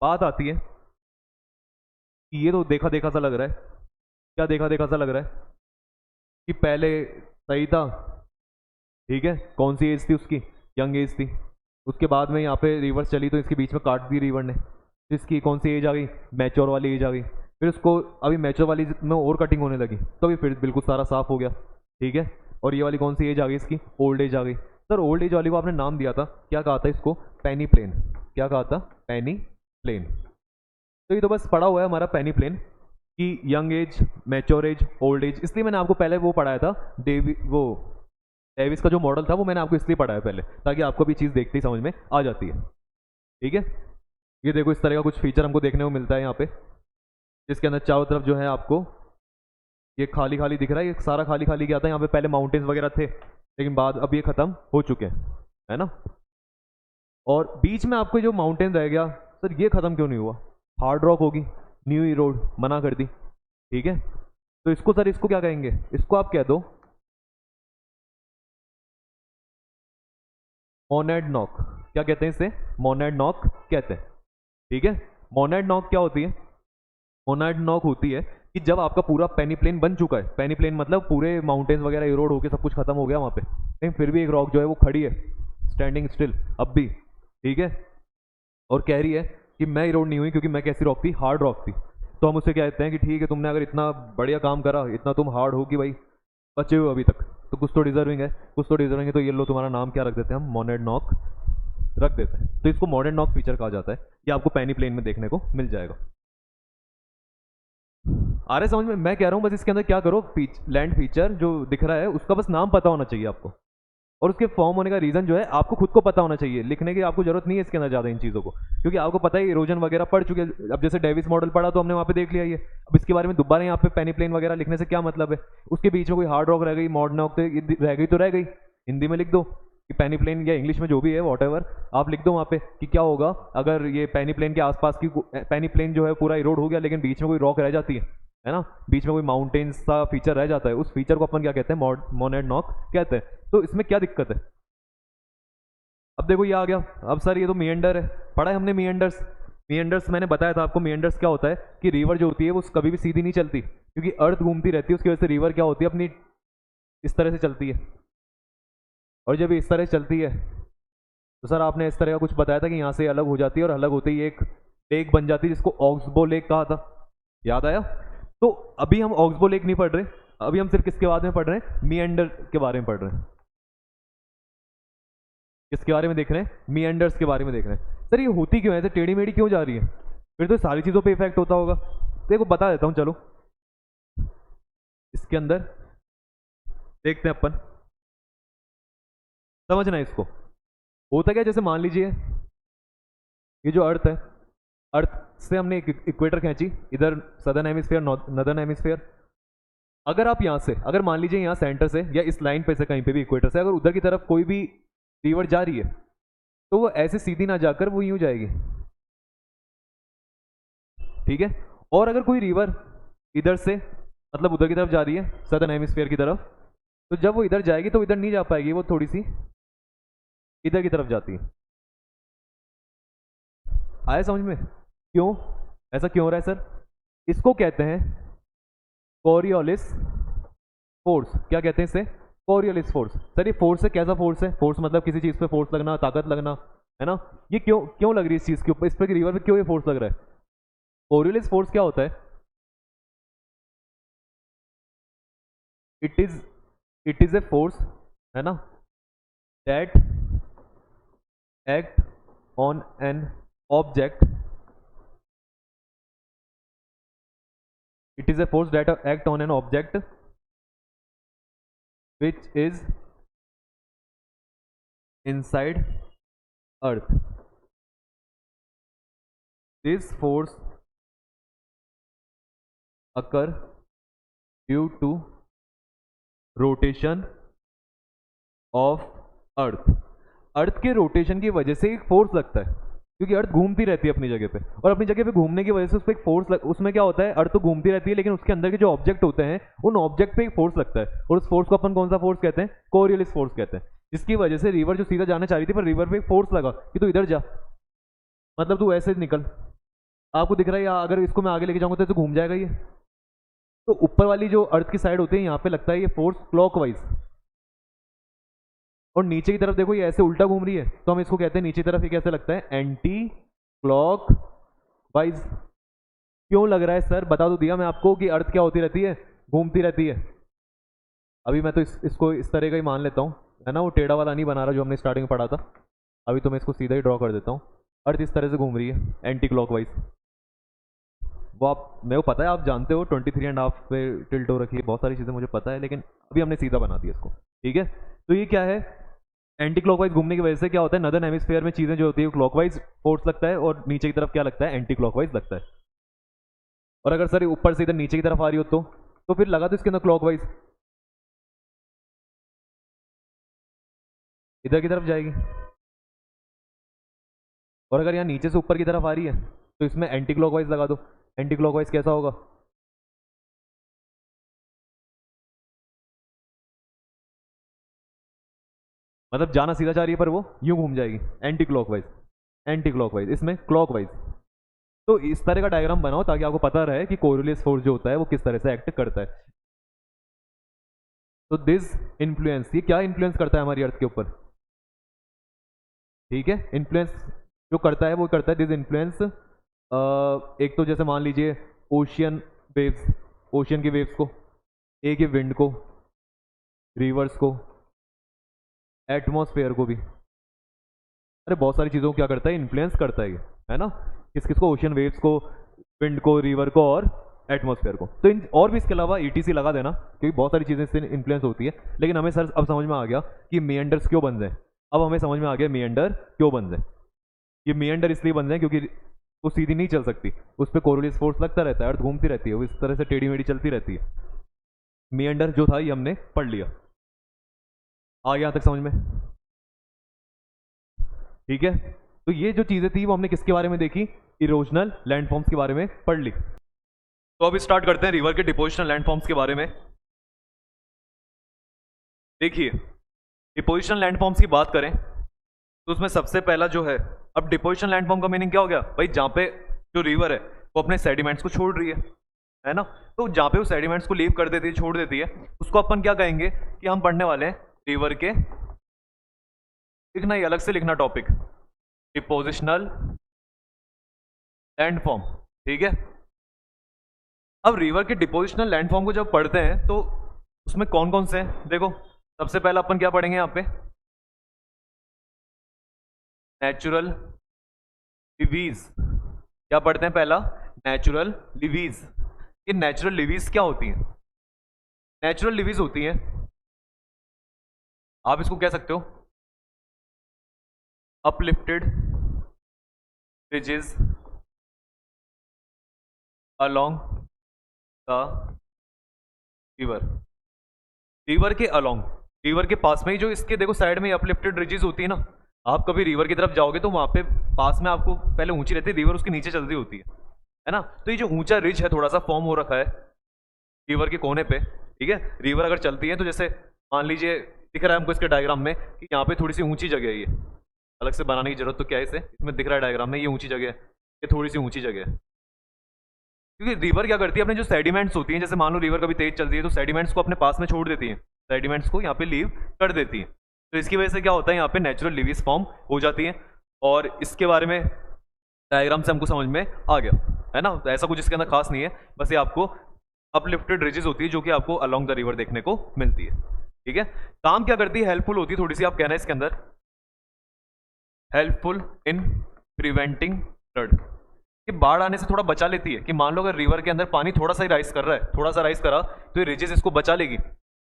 बात आती है कि ये तो देखा देखा सा लग रहा है, क्या देखा देखा सा लग रहा है, कि पहले सही था, ठीक है, कौन सी एज थी उसकी, यंग एज थी, उसके बाद में यहाँ पे रिवर्स चली तो इसके बीच में काट दी रिवर ने, इसकी कौन सी एज आ गई, मैच्योर वाली एज आ गई, फिर उसको अभी मैच्योर वाली में और कटिंग होने लगी, तो अभी फिर बिल्कुल सारा साफ हो गया, ठीक है। और ये वाली कौन सी एज आ गई इसकी, ओल्ड एज आ गई। सर ओल्ड एज वाली को आपने नाम दिया था, क्या कहा था इसको, पेनी प्लेन। क्या कहा था, पेनी प्लेन। तो ये तो बस पढ़ा हुआ है हमारा पेनी प्लेन कि young age, mature age, old as. इसलिए मैंने आपको पहले वो पढ़ाया था, डेविस का जो मॉडल था वो मैंने आपको इसलिए पढ़ाया पहले, ताकि आपको भी चीज़ देखते ही समझ में आ जाती है, ठीक है। ये देखो इस तरह का कुछ फीचर हमको देखने को मिलता है यहाँ पे, जिसके अंदर चारों तरफ जो है आपको ये खाली खाली दिख रहा है, ये सारा खाली खाली क्या था, यहाँ पे पहले माउंटेन्स वगैरह थे, लेकिन बाद अब ये खत्म हो चुके हैं, है ना। और बीच में आपको जो माउंटेन रह गया, सर ये खत्म क्यों नहीं हुआ, हार्ड रॉक होगी, न्यू ई रोड मना कर दी, ठीक है। तो इसको सर, इसको क्या कहेंगे, इसको आप कह दो मोनेड नॉक। क्या कहते हैं इसे, मोनेड नॉक कहते हैं, ठीक है। मोनेड नॉक क्या होती है, मोनेड नॉक होती है कि जब आपका पूरा पेनी प्लेन बन चुका है, पेनी प्लेन मतलब पूरे माउंटेन्स वगैरह इरोड होके सब कुछ खत्म हो गया वहाँ पे, लेकिन फिर भी एक रॉक जो है वो खड़ी है, स्टैंडिंग स्टिल अब भी, ठीक है, और कह रही है कि मैं इरोड नहीं हुई, क्योंकि मैं कैसी रॉक थी, हार्ड रॉक थी। तो हम उससे कहते हैं कि ठीक है, तुमने अगर इतना बढ़िया काम करा, इतना तुम हार्ड हो कि भाई बचे हो अभी तक, तो कुछ तो डिजर्विंग है, कुछ तो डिजर्विंग है, तो ये लो तुम्हारा नाम क्या रख देते हैं हम, मोनेड नॉक रख देते हैं। तो इसको मोनेड नॉक फीचर कहा जाता है, ये आपको पेनी प्लेन में देखने को मिल जाएगा। आ रहा है समझ में? मैं कह रहा हूँ बस इसके अंदर क्या करो, लैंड फीचर जो दिख रहा है उसका बस नाम पता होना चाहिए आपको, और उसके फॉर्म होने का रीजन जो है आपको खुद को पता होना चाहिए। लिखने की आपको जरूरत नहीं है इसके अंदर ज़्यादा इन चीज़ों को, क्योंकि आपको पता है इरोजन वगैरह पढ़ चुके हैं। अब जैसे डेविस मॉडल पढ़ा तो हमने वहाँ पे देख लिया ये, अब इसके बारे में दोबारा यहाँ पे पेनीप्लेन वगैरह लिखने से क्या मतलब है? उसके बीच में कोई हार्ड रॉक रह गई, मॉडर्न रह गई तो रह गई, हिंदी में लिख दो कि पेनीप्लेन, या इंग्लिश में जो भी है वॉटएवर आप लिख दो वहाँ पे कि क्या होगा अगर ये पेनीप्लेन के आसपास की, पेनीप्लेन जो है पूरा इरोड हो गया लेकिन बीच में कोई रॉक रह जाती है ना, बीच में कोई माउंटेन्स सा फीचर रह जाता है, उस फीचर को अपन क्या कहते हैं? मोनेडनॉक कहते हैं। तो इसमें क्या दिक्कत है? अब देखो ये आ गया। अब सर ये तो मिएंडर है, पढ़ा है हमने मिएंडर्स। मिएंडर्स मैंने बताया था आपको, मिएंडर्स क्या होता है कि रिवर जो होती है वो कभी भी सीधी नहीं चलती, क्योंकि अर्थ घूमती रहती है, उसकी वजह से रिवर क्या होती है अपनी इस तरह से चलती है, और जब इस तरह से चलती है तो सर आपने इस तरह का कुछ बताया था कि यहाँ से अलग हो जाती है, और अलग होते ही एक लेक बन जाती है जिसको ऑक्सबो लेक कहा था, याद आया? तो अभी हम ऑक्सबो लेक नहीं पढ़ रहे, अभी हम सिर्फ किसके बारे में पढ़ रहे हैं? मिएंडर के बारे में पढ़ रहे हैं। किसके बारे में देख रहे हैं? मिएंडर्स के बारे में देख रहे हैं। सर ये होती क्यों है, ऐसे टेढ़ी मेढ़ी क्यों जा रही है? फिर तो सारी चीज़ों पे इफेक्ट होता होगा। देखो बता देता हूँ, चलो इसके अंदर देखते हैं अपन, समझना है इसको। होता क्या, जैसे मान लीजिए ये जो अर्थ है, अर्थ से हमने एक इक्वेटर खींची, इधर सदर्न हेमिस्फीयर नॉर्दर्न हेमिस्फीयर। अगर आप यहाँ से, अगर मान लीजिए यहाँ सेंटर से या इस लाइन पे से कहीं पे भी इक्वेटर से अगर उधर की तरफ कोई भी रिवर जा रही है तो वो ऐसे सीधी ना जाकर वो यूं जाएगी, ठीक है? और अगर कोई रिवर इधर से मतलब उधर की तरफ जा रही है सदर्न हेमिस्फीयर की तरफ, तो जब वो इधर जाएगी तो इधर नहीं जा पाएगी, वो थोड़ी सी इधर की तरफ जाती है। आया समझ में? क्यों ऐसा क्यों हो रहा है सर? इसको कहते हैं कोरियोलिस फोर्स। क्या कहते हैं इसे? Coriolis force. सर ये फोर्स है, कैसा फोर्स है? फोर्स मतलब किसी चीज पे फोर्स लगना, ताकत लगना, है ना? ये क्यों क्यों लग रही है इस चीज के ऊपर, इस पे रिवर पे क्यों ये फोर्स लग रहा है? कोरियोलिस फोर्स क्या होता है? इट इज ए फोर्स, है ना, that act on an object, it is a force that act on an object which is inside earth. This force occur due to rotation of earth. अर्थ के rotation की वजह से एक force लगता है, क्योंकि अर्थ घूमती रहती है अपनी जगह पे, और अपनी जगह पे घूमने की वजह से उस पर एक फोर्स उसमें क्या होता है, अर्थ तो घूमती रहती है लेकिन उसके अंदर के जो ऑब्जेक्ट होते हैं उन ऑब्जेक्ट पे एक फोर्स लगता है, और उस फोर्स को अपन कौन सा फोर्स कहते हैं? कोरियोलिस फोर्स कहते हैं। जिसकी वजह से रिवर जो सीधा जाना चाह रही थी पर रिवर पे एक फोर्स लगा कि तू इधर जा, मतलब तू ऐसे निकल। आपको दिख रहा है, या अगर इसको मैं आगे लेके जाऊंगा तो घूम जाएगा ये। तो ऊपर वाली जो अर्थ की साइड होती है यहाँ पे लगता है ये फोर्स क्लॉकवाइज, और नीचे की तरफ देखो ये ऐसे उल्टा घूम रही है, तो हम इसको कहते हैं नीचे तरफ ये कैसे लगता है? Anti clock wise. क्यों लग रहा है सर? बता तो दिया मैं आपको कि अर्थ क्या होती रहती है? घूमती रहती है। अभी मैं तो इसको इस तरह का ही मान लेता हूँ, है ना, वो टेढ़ा वाला नहीं बना रहा जो हमने स्टार्टिंग में पढ़ा था। अभी तो मैं इसको सीधा ही ड्रॉ कर देता हूँ। अर्थ इस तरह से घूम रही है एंटी क्लॉकवाइज। वो आप, मेरे को पता है आप जानते हो 23.5 पे टिल्ट हो रखी है, बहुत सारी चीज़ें मुझे पता है, लेकिन अभी हमने सीधा बना दिया इसको, ठीक है? तो ये क्या है? एंटी क्लॉकवाइज घूमने की वजह से क्या होता है, नदर्न हेमिस्फीयर में चीज़ें जो होती है क्लॉकवाइज फोर्स लगता है, और नीचे की तरफ क्या लगता है? एंटी क्लॉकवाइज लगता है। और अगर सर ऊपर से इधर नीचे की तरफ आ रही हो तो फिर लगा तो इसके अंदर क्लॉकवाइज इधर की तरफ जाएगी, और अगर यहाँ नीचे से ऊपर की तरफ आ रही है तो इसमें एंटी क्लॉकवाइज लगा दो। एंटी क्लॉकवाइज कैसा होगा? मतलब जाना सीधा चाह रही है पर वो यूं घूम जाएगी, एंटी क्लॉकवाइज। एंटी क्लॉकवाइज, इसमें क्लॉकवाइज। तो इस तरह का डायग्राम बनाओ ताकि आपको पता रहे कि कोरियोलिस फोर्स जो होता है वो किस तरह से एक्ट करता है। तो दिस इन्फ्लुएंस, ये क्या इन्फ्लुएंस करता है हमारी अर्थ के ऊपर? ठीक है, इन्फ्लुएंस जो करता है वो करता है दिस इन्फ्लुएंस। एक तो जैसे मान लीजिए ओशियन वेव्स, ओशियन की वेव्स को, एक ये विंड को, रिवर्स को, एटमॉस्फेयर को भी, अरे बहुत सारी चीज़ों को क्या करता है? इन्फ्लुएंस करता है ये, है ना? किस किस को? ओशियन वेव्स को, विंड को, रिवर को और एटमॉस्फेयर को। तो इन और भी इसके अलावा ईटीसी लगा देना, क्योंकि बहुत सारी चीज़ें इससे इन्फ्लुएंस होती है। लेकिन हमें सर अब समझ में आ गया कि मेंडर्स क्यों बन जाए। अब हमें समझ में आ गया मेंडर क्यों बन जाए। ये मेंडर इसलिए बन जाए क्योंकि वो सीधी नहीं चल सकती, उस पर कोरोलिस फोर्स लगता रहता है, अर्थ घूमती रहती है, वो इस तरह से टेढ़ी मेढ़ी चलती रहती है। मेंडर जो था ये हमने पढ़ लिया। आ गया यहाँ तक समझ में? ठीक है, तो ये जो चीज़ें थी वो हमने किसके बारे में देखी? इरोजनल लैंडफॉर्म्स के बारे में पढ़ ली। तो अब स्टार्ट करते हैं रिवर के डिपोजिशनल लैंडफॉर्म्स के बारे में। देखिए, डिपोजिशनल लैंडफॉर्म्स की बात करें तो उसमें सबसे पहला जो है, अब डिपोजिशन लैंडफॉर्म का मीनिंग क्या हो गया भाई? जहाँ पे जो रिवर है वो अपने सेडिमेंट्स को छोड़ रही है ना, तो जहाँ पे वो सेडिमेंट्स को लीव कर देती है, छोड़ देती है, उसको अपन क्या कहेंगे कि हम पढ़ने वाले हैं रिवर के, लिखना ये अलग से लिखना टॉपिक, डिपोजिशनल लैंडफॉर्म। ठीक है, अब रिवर के डिपोजिशनल लैंडफॉर्म को जब पढ़ते हैं तो उसमें कौन कौन से हैं? देखो, सबसे पहला अपन क्या पढ़ेंगे यहाँ पे? Natural levees. क्या पढ़ते हैं पहला? Natural levees. ये नेचुरल लिवीज क्या होती हैं? नेचुरल लिवीज होती हैं, आप इसको कह सकते हो uplifted ridges along the river. River के अलोंग, रिवर के पास में ही जो इसके देखो साइड में अपलिफ्टेड रिजेस होती है ना, आप कभी रिवर की तरफ जाओगे तो वहां पे पास में आपको पहले ऊंची रहती है, रिवर उसके नीचे चलती होती है ना। तो ये जो ऊंचा रिज है थोड़ा सा फॉर्म हो रखा है रिवर के कोने पे। ठीक है, रिवर अगर चलती है तो जैसे मान लीजिए दिख रहा है हमको इसके डायग्राम में कि यहाँ पे थोड़ी सी ऊंची जगह है, ये अलग से बनाने की जरूरत तो क्या है इसे, इसमें दिख रहा है डायग्राम में ये ऊंची जगह है, ये थोड़ी सी ऊंची जगह है। क्योंकि रिवर क्या करती है, अपने जो सेडिमेंट्स होती हैं, जैसे मान लो रिवर कभी तेज चलती है तो सेडिमेंट्स को अपने पास में छोड़ देती है, सेडिमेंट्स को यहाँ पे लीव कर देती है। तो इसकी वजह से क्या होता है, यहाँ पे नेचुरल लिवीज फॉर्म हो जाती है। और इसके बारे में डायग्राम से हमको समझ में आ गया है ना, तो ऐसा कुछ इसके अंदर खास नहीं है, बस ये आपको अपलिफ्टेड रिजेस होती है जो कि आपको अलोंग द रिवर देखने को मिलती है। ठीक है, काम क्या करती है? हेल्पफुल होती है थोड़ी सी, आप कहना है इसके अंदर हेल्पफुल इन प्रिवेंटिंग फ्लड, कि बाढ़ आने से थोड़ा बचा लेती है। कि मान लो अगर रिवर के अंदर पानी थोड़ा सा ही राइज कर रहा है, थोड़ा सा राइज करा तो ये रिजेस इसको बचा लेगी,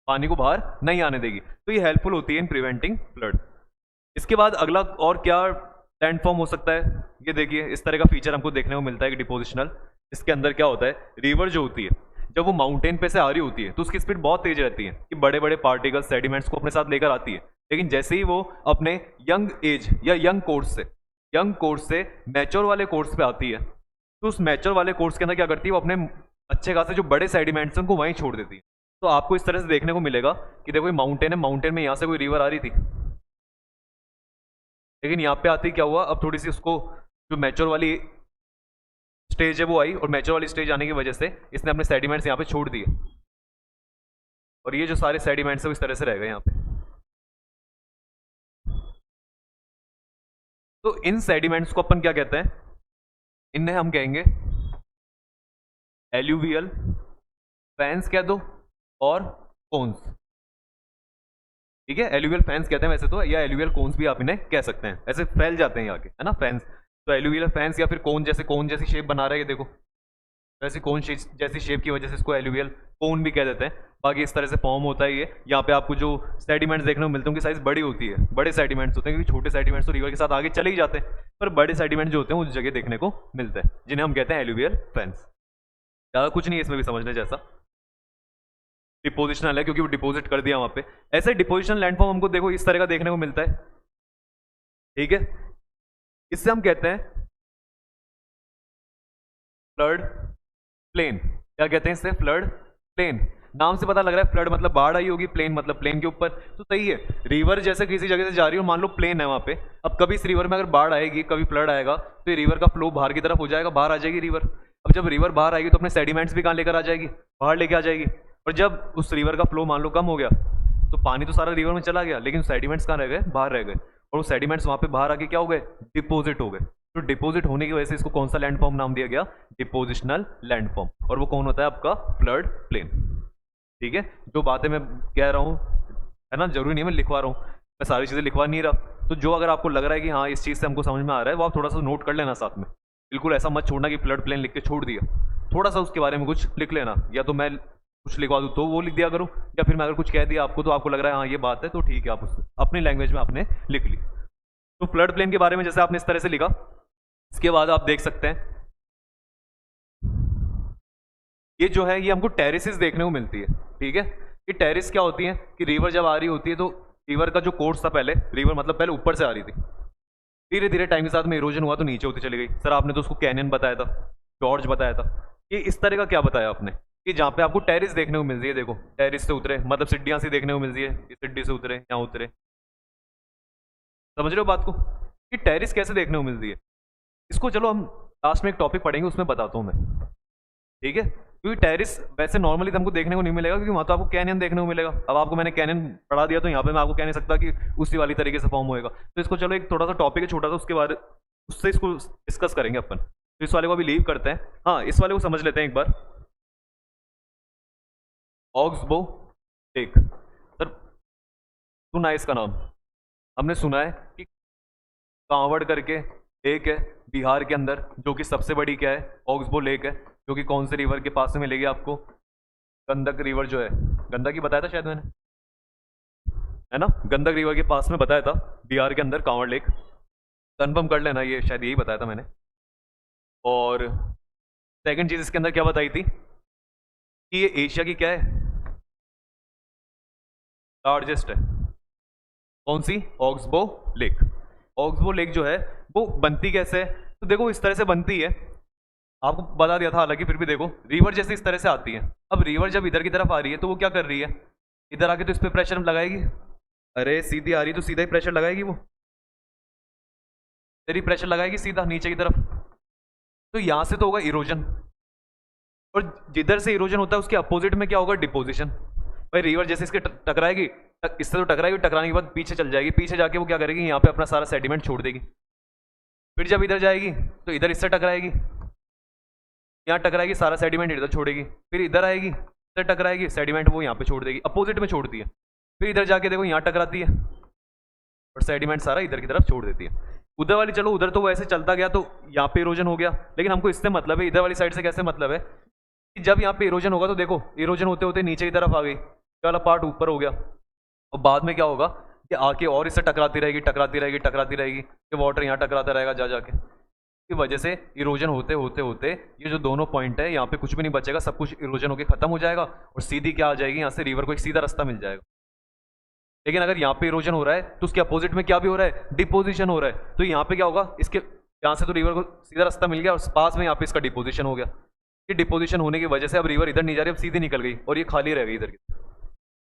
पानी को बाहर नहीं आने देगी, तो ये हेल्पफुल होती है इन प्रिवेंटिंग फ्लड। इसके बाद अगला और क्या लैंडफॉर्म हो सकता है? ये देखिए, इस तरह का फीचर हमको देखने को मिलता है कि डिपोजिशनल, इसके अंदर क्या होता है, रिवर जो होती है जब वो माउंटेन पे से आ रही होती है तो उसकी स्पीड बहुत तेज रहती है कि बड़े बड़े पार्टिकल सेडिमेंट्स को अपने साथ लेकर आती है। लेकिन जैसे ही वो अपने यंग एज या यंग कोर्स से मैच्योर वाले कोर्स पे आती है तो उस मैच्योर वाले कोर्स के अंदर क्या करती है, वो अपने अच्छे खासे जो बड़े सेडिमेंट्स हैं उनको वहीं छोड़ देती है। तो आपको इस तरह से देखने को मिलेगा कि देखो ये माउंटेन है, माउंटेन में यहाँ से कोई रिवर आ रही थी, लेकिन यहाँ पे आती क्या हुआ, अब थोड़ी सी उसको जो मैच्योर वाली स्टेज है वो आई, और मैच्योर वाली स्टेज आने की वजह से इसने अपने सेडिमेंट्स यहाँ पे छोड़ दिए, और ये जो सारे सेडिमेंट्स है वो इस तरह से रह गए यहाँ पे। तो इन सेडिमेंट्स को अपन क्या कहते हैं? इन्हें हम कहेंगे एल्यूवियल फैंस कह दो और कोन्स। ठीक है, एल्यूवियल फैंस कहते हैं वैसे तो, या एल्यूवियल कोन्स भी आप इन्हें कह सकते हैं, ऐसे फैल जाते हैं आगे, है ना फैंस। तो एल्यूवियल फैंस या फिर कोन जैसी शेप बना रहा है, ये देखो वैसे कोन जैसी शेप की वजह से इसको एल्यूवियल कोन भी कह देते हैं। बाकी इस तरह से फॉर्म होता है ये। यहाँ पे आपको जो सेडिमेंट्स देखने को मिलते हैं उनकी साइज बड़ी होती है, बड़े सेडिमेंट्स होते हैं, क्योंकि छोटे सेडिमेंट्स तो रिवर के साथ आगे चले ही जाते हैं, पर बड़े सेडिमेंट जो होते हैं उस जगह देखने को मिलते हैं, जिन्हें हम कहते हैं एल्यूवियल फैंस। ज़्यादा कुछ नहीं है इसमें भी समझने जैसा, डिपोजिशनल है क्योंकि वो डिपोजिट कर दिया वहां पे। ऐसे डिपोजिशनल लैंडफॉर्म हमको देखो इस तरह का देखने को मिलता है। ठीक है, इससे हम कहते हैं फ्लड प्लेन। क्या कहते हैं इससे? Flood plain. नाम से पता लग रहा है फ्लड मतलब बाढ़ आई होगी, प्लेन मतलब प्लेन के ऊपर, तो सही है। रिवर जैसे किसी जगह से जा रही हो, मान लो प्लेन है वहां पे, अब कभी इस रिवर में अगर बाढ़ आएगी, कभी फ्लड आएगा, तो ये रिवर का फ्लो बाहर की तरफ हो जाएगा, बाहर आ जाएगी रिवर। अब जब रिवर बाहर आएगी तो अपने सेडिमेंट्स भी कहाँ लेकर आ जाएगी? बाहर लेके आ जाएगी। और जब उस रिवर का फ्लो मान लो कम हो गया तो पानी तो सारा रिवर में चला गया, लेकिन सेडिमेंट्स कहाँ रह गए? बाहर रह गए, और वो सेडिमेंट्स वहां पे बाहर आके क्या हो गए? डिपोजिट हो गए। तो डिपोजिट होने की वजह से इसको कौन सा लैंडफॉर्म नाम दिया गया? Depositional landform. और वो कौन होता है? आपका फ्लड प्लेन। ठीक है, जो बातें मैं कह रहा हूँ है ना, जरूरी नहीं मैं लिखवा रहा हूँ, मैं सारी चीजें लिखवा नहीं रहा। तो जो अगर आपको लग रहा है कि हाँ इस चीज से हमको समझ में आ रहा है, वो आप थोड़ा सा नोट कर लेना साथ में। बिल्कुल ऐसा मत छोड़ना कि फ्लड प्लेन लिख के छोड़ दिया, थोड़ा सा उसके बारे में कुछ लिख लेना, या तो मैं कुछ लिखवा दूँ तो वो लिख दिया करूँ, या फिर मैं अगर कुछ कह दिया आपको तो आपको लग रहा है हाँ ये बात है, तो ठीक है, आप उस अपनी लैंग्वेज में आपने लिख ली। तो फ्लड प्लेन के बारे में जैसे आपने इस तरह से लिखा, इसके बाद आप देख सकते हैं ये जो है ये हमको टेरेसेस देखने को मिलती है। ठीक है, ये टेरेस क्या होती है कि रिवर जब आ रही होती है तो रिवर का जो कोर्स था, पहले रिवर मतलब पहले ऊपर से आ रही थी, धीरे धीरे टाइम के साथ में इरोजन हुआ तो नीचे होती चली गई। सर आपने तो उसको कैनियन बताया था, जॉर्ज बताया था, ये इस तरह का क्या बताया आपने कि जहाँ पे आपको टेरिस देखने को मिल रही है, देखो टेरिस से उतरे मतलब सीढ़ियाँ सी देखने को मिल रही है, इस सीढ़ी से उतरे यहाँ उतरे, समझ रहे हो बात को कि टेरिस कैसे देखने को मिल रही है। इसको चलो हम लास्ट में एक टॉपिक पढ़ेंगे उसमें बताता हूँ मैं, ठीक है, क्योंकि टेरिस वैसे नॉर्मली तो हमको देखने को नहीं मिलेगा, क्योंकि वहाँ तो आपको कैनियन देखने को मिलेगा। अब आपको मैंने कैनियन पढ़ा दिया तो यहाँ पे मैं आपको कह नहीं सकता कि उसी वाली तरीके से फॉर्म होएगा। तो इसको चलो एक थोड़ा सा टॉपिक है छोटा सा, उसके बाद उससे इसको डिस्कस करेंगे अपन। तो इस वाले को अभी लीव करते हैं, हाँ इस वाले को समझ लेते हैं एक बार। ऑक्सबो लेक, सर सुना है इसका नाम, हमने सुना है कि कांवड़ करके लेक है बिहार के अंदर, जो कि सबसे बड़ी क्या है, ऑक्सबो लेक है, जो कि कौन से रिवर के पास में मिलेगी आपको, गंडक रिवर जो है, गंडक ही बताया था शायद मैंने, है ना, गंडक रिवर के पास में बताया था, बिहार के अंदर कांवड़ लेक, कंफर्म कर लेना, ये शायद यही बताया था मैंने। और सेकंड चीज इसके अंदर क्या बताई थी कि ये एशिया की क्या है, लार्जेस्ट है, कौन सी, ऑक्सबो लेक। ऑक्सबो लेक जो है वो बनती कैसे है, तो देखो इस तरह से बनती है, आपको बता दिया था हालांकि, फिर भी देखो रिवर जैसे इस तरह से आती है। अब रिवर जब इधर की तरफ आ रही है तो वो क्या कर रही है, इधर आके तो इस पर प्रेशर लगाएगी, अरे सीधी आ रही तो सीधा ही प्रेशर लगाएगी, वो तेरी प्रेशर लगाएगी सीधा नीचे की तरफ, तो यहां से तो होगा इरोजन, और जिधर से इरोजन होता है उसके अपोजिट में क्या होगा, डिपोजिशन। भाई रिवर जैसे इसके टकराएगी, इससे तो टकराएगी, टकराने के बाद पीछे चल जाएगी, पीछे जाके वो क्या करेगी, यहाँ पे अपना सारा सेडिमेंट छोड़ देगी, फिर जब इधर जाएगी तो इधर इससे टकराएगी, यहाँ टकराएगी, सारा सेडिमेंट इधर छोड़ेगी, फिर इधर आएगी, इधर टकराएगी, सेडिमेंट वो यहाँ पे छोड़ देगी, अपोजिट में छोड़ती है, फिर इधर जाके देखो यहाँ टकराती है और सेडिमेंट सारा इधर की तरफ छोड़ देती है। उधर वाली चलो उधर तो वैसे चलता गया तो यहाँ पे इरोजन हो गया, लेकिन हमको इससे मतलब है, इधर वाली साइड से कैसे मतलब है कि जब यहाँ पे इरोजन होगा तो देखो इरोजन होते होते नीचे की तरफ आ गई, वाला पार्ट ऊपर हो गया, और बाद में क्या होगा कि आके और इससे टकराती रहेगी, टकराती रहेगी, टकराती रहेगी, कि वाटर यहाँ टकराता रहेगा जा जाके, की वजह से इरोजन होते होते होते ये जो दोनों पॉइंट है यहाँ पे कुछ भी नहीं बचेगा, सब कुछ इरोजन होकर खत्म हो जाएगा, और सीधी क्या आ जाएगी, यहाँ से रिवर को एक सीधा रास्ता मिल जाएगा। लेकिन अगर यहाँ पे इरोजन हो रहा है तो उसके अपोजिट में क्या भी हो रहा है, डिपोजिशन हो रहा है, तो यहाँ पे क्या होगा, इसके यहाँ से तो रिवर को सीधा रास्ता मिल गया और पास में यहाँ पे इसका डिपोजिशन हो गया, ये डिपोजिशन होने की वजह से अब रिवर इधर नहीं जा रही, अब सीधी निकल गई और ये खाली रह गई इधर की।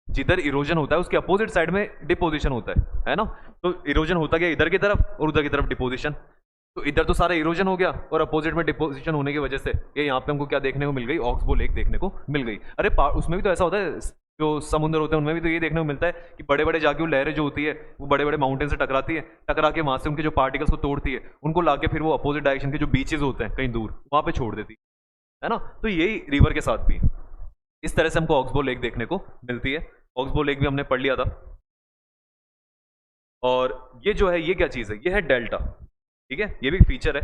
जिधर इरोजन होता है उसके अपोजिट साइड में डिपोजिशन होता है ना, तो इरोजन होता गया इधर की तरफ और उधर की तरफ डिपोजिशन, तो इधर तो सारा इरोजन हो गया और अपोजिट में डिपोजिशन होने की वजह से ये यहाँ पे हमको क्या देखने को मिल गई, ऑक्सबो लेक देखने को मिल गई। अरे उसमें भी तो ऐसा होता है, जो समुद्र होते हैं उनमें भी तो ये देखने को मिलता है कि बड़े बड़े जाके वो लहरें जो होती है वो बड़े बड़े माउंटेन से टकराती है, टकरा के वहां से उनके जो पार्टिकल्स को तोड़ती है, उनको लाके फिर वो अपोजिट डायरेक्शन के जो बीचेस होते हैं कहीं दूर वहां पे छोड़ देती है ना। तो यही रिवर के साथ भी इस तरह से हमको ऑक्सबो लेक देखने को मिलती है। ऑक्सबो लेक भी हमने पढ़ लिया था। और ये जो है ये क्या चीज़ है, ये है डेल्टा, ठीक है, ये भी फीचर है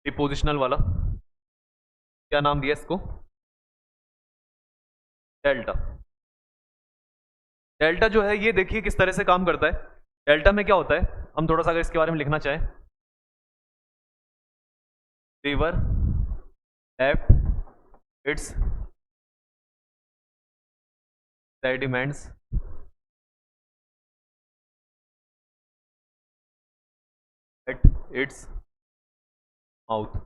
डिपोजिशनल वाला। क्या नाम दिया इसको, डेल्टा। डेल्टा जो है ये देखिए किस तरह से काम करता है। डेल्टा में क्या होता है, हम थोड़ा सा अगर इसके बारे में लिखना चाहें, river left it's sediments at its mouth,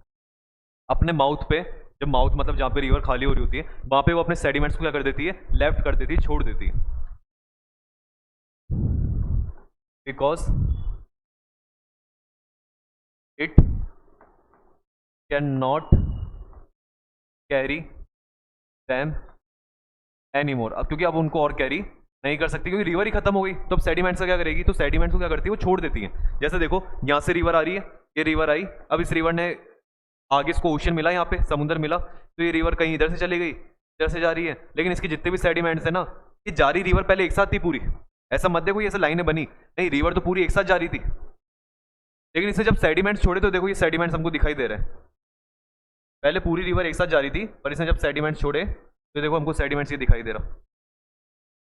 अपने माउथ पे, जब माउथ मतलब जहां पे रिवर खाली हो रही होती है वहां पे वो अपने सेडिमेंट्स को क्या कर देती है, लेफ्ट कर देती है, छोड़ देती है, because it can not carry them any more. अब क्योंकि अब उनको और कैरी नहीं कर सकती क्योंकि रिवर ही खत्म हो गई, तो अब सेडिमेंट्स का क्या करेगी, तो सेडिमेंट्स को क्या करती है, वो छोड़ देती है। जैसे देखो यहाँ से रिवर आ रही है, ये रिवर आई, अब इस रिवर ने आगे इसको ओशन मिला, यहाँ पे समुद्र मिला, तो ये रिवर कहीं इधर से चली गई, इधर से जा रही है, लेकिन इसके जितने भी सेडिमेंट्स है ना, ये जा रही रिवर पहले एक साथ थी पूरी, ऐसा मत देखो ये ऐसे लाइनें बनी, नहीं रिवर तो पूरी एक साथ जा रही थी, लेकिन इसे जब सेडिमेंट्स छोड़े तो देखो ये सेडिमेंट्स हमको दिखाई दे रहे हैं, पहले पूरी रिवर एक साथ जा रही थी, पर इसने जब सेडिमेंट्स छोड़े तो देखो हमको सेडिमेंट्स ये दिखाई दे रहा,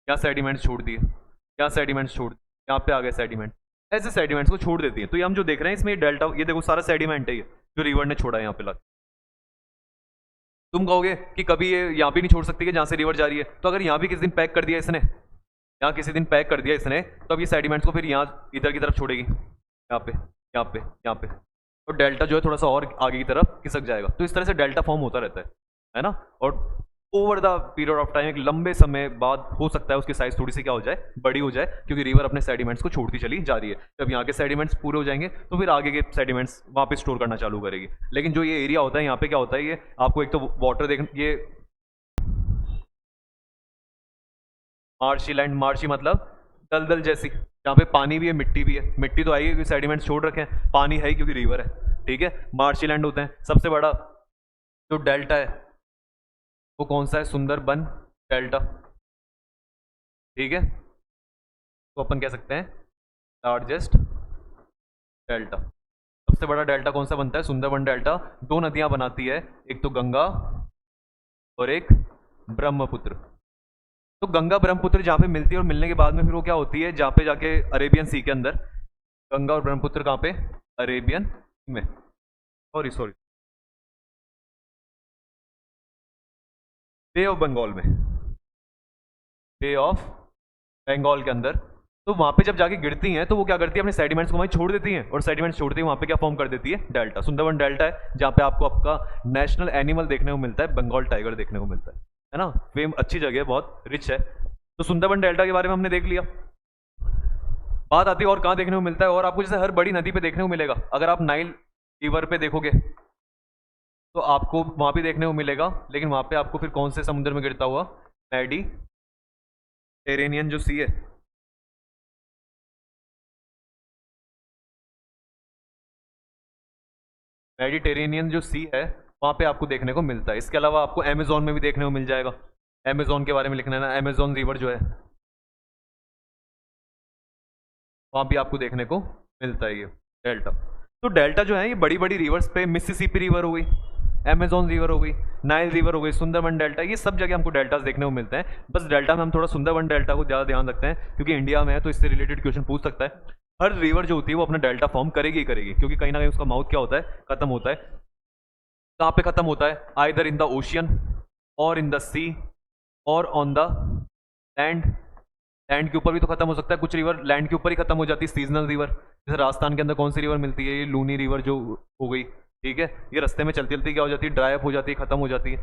यहाँ सेडिमेंट्स छोड़ दिए, यहाँ सेडिमेंट्स छोड़ दिए, यहाँ पे आ गए सेडिमेंट, ऐसे सेडिमेंट्स को छोड़ देती है। तो ये हम जो देख रहे हैं इसमें डेल्टा, ये देखो सारा सेडिमेंट है ये जो रिवर ने छोड़ा है यहाँ पे लग। तुम कहोगे कि कभी ये यहाँ भी नहीं छोड़ सकती कि जहाँ से रिवर जा रही है, तो अगर यहाँ भी किसी दिन पैक कर दिया इसने, यहाँ किसी दिन पैक कर दिया इसने, तो अब ये सेडिमेंट्स को फिर यहाँ इधर की तरफ छोड़ेगी, यहाँ पे यहाँ पे यहाँ पे, तो डेल्टा जो है थोड़ा सा और आगे की तरफ खिसक जाएगा। तो इस तरह से डेल्टा फॉर्म होता रहता है ना। और over the period of time, एक लंबे समय बाद हो सकता है उसकी साइज थोड़ी सी क्या हो जाए, बड़ी हो जाए, क्योंकि रिवर अपने सेडिमेंट्स को छोड़ती चली जा रही है। जब यहाँ के सेडिमेंट्स पूरे हो जाएंगे तो फिर आगे के सेडिमेंट्स वहाँ पे स्टोर करना चालू करेगी। लेकिन जो ये एरिया होता है यहाँ पे क्या होता है, ये आपको एक तो वाटर देख, ये मार्शी लैंड, मार्शी मतलब दलदल जैसी, जहाँ पे पानी भी है मिट्टी भी है। मिट्टी तो आएगी क्योंकि सेडिमेंट्स छोड़ रखे हैं, पानी है क्योंकि रिवर है, ठीक है। मार्शी लैंड होते हैं। सबसे बड़ा जो डेल्टा है वो कौन सा है, सुंदरबन डेल्टा, ठीक है। तो अपन कह सकते हैं लार्जेस्ट डेल्टा। सबसे बड़ा डेल्टा कौन सा बनता है, सुंदरबन डेल्टा। दो नदियां बनाती है, एक तो गंगा और एक ब्रह्मपुत्र। तो गंगा ब्रह्मपुत्र जहाँ पे मिलती है और मिलने के बाद में फिर वो क्या होती है, जहाँ पे जाके अरेबियन सी के अंदर, गंगा और ब्रह्मपुत्र कहाँ पे, अरेबियन में, sorry sorry bay of Bengal में, बे ऑफ बंगाल के अंदर। तो वहां पे जब जाके गिरती हैं तो वो क्या करती है, अपने सेडिमेंट्स को वहीं छोड़ देती हैं, और सेडिमेंट्स छोड़ती है वहां पे क्या फॉर्म कर देती है, डेल्टा। सुंदरबन डेल्टा है जहाँ पे आपको आपका नेशनल एनिमल देखने को मिलता है, बंगाल टाइगर देखने को मिलता है ना। फेम अच्छी जगह है, बहुत रिच है। तो सुंदरबन डेल्टा के बारे में हमने देख लिया। बात आती है और कहाँ देखने को मिलता है, और आपको जैसे हर बड़ी नदी पे देखने को मिलेगा। अगर आप नाइल रिवर पे देखोगे तो आपको वहां भी देखने को मिलेगा, लेकिन वहां पे आपको फिर कौन से समुद्र में गिरता हुआ, मेडिटेरेनियन जो सी है, मेडिटेरेनियन जो सी है वहां पे आपको देखने को मिलता है। इसके अलावा आपको अमेजोन में भी देखने को मिल जाएगा। अमेजोन के बारे में लिखना है ना, अमेजोन रिवर जो है वहां भी आपको देखने को मिलता है ये डेल्टा। तो डेल्टा जो है ये बड़ी बड़ी रिवर्स पे, मिसिसिपी रिवर हो गई, अमेजोन रिवर हो गई, नाइल रिवर हो गई, सुंदरबन डेल्टा, ये सब जगह हमको डेल्टास देखने को मिलते हैं। बस डेल्टा में हम थोड़ा सुंदरबन डेल्टा को ज़्यादा ध्यान रखते हैं क्योंकि इंडिया में है, तो इससे रिलेटेड क्वेश्चन पूछ सकता है। हर रिवर जो होती है वो अपना डेल्टा फॉर्म करेगी ही करेगी, क्योंकि कहीं ना कहीं उसका माउथ क्या होता है, खत्म होता है। कहाँ पे खत्म होता है, आइदर इन द ओशियन और इन द सी और ऑन द लैंड। लैंड के ऊपर भी तो खत्म हो सकता है, कुछ रिवर लैंड के ऊपर ही खत्म हो जाती है, सीजनल रिवर। जैसे राजस्थान के अंदर कौन सी रिवर मिलती है, ये लूनी रिवर जो हो गई, ठीक है। ये रास्ते में चलती चलती क्या हो जाती है, ड्राई अप हो जाती है, खत्म हो जाती है।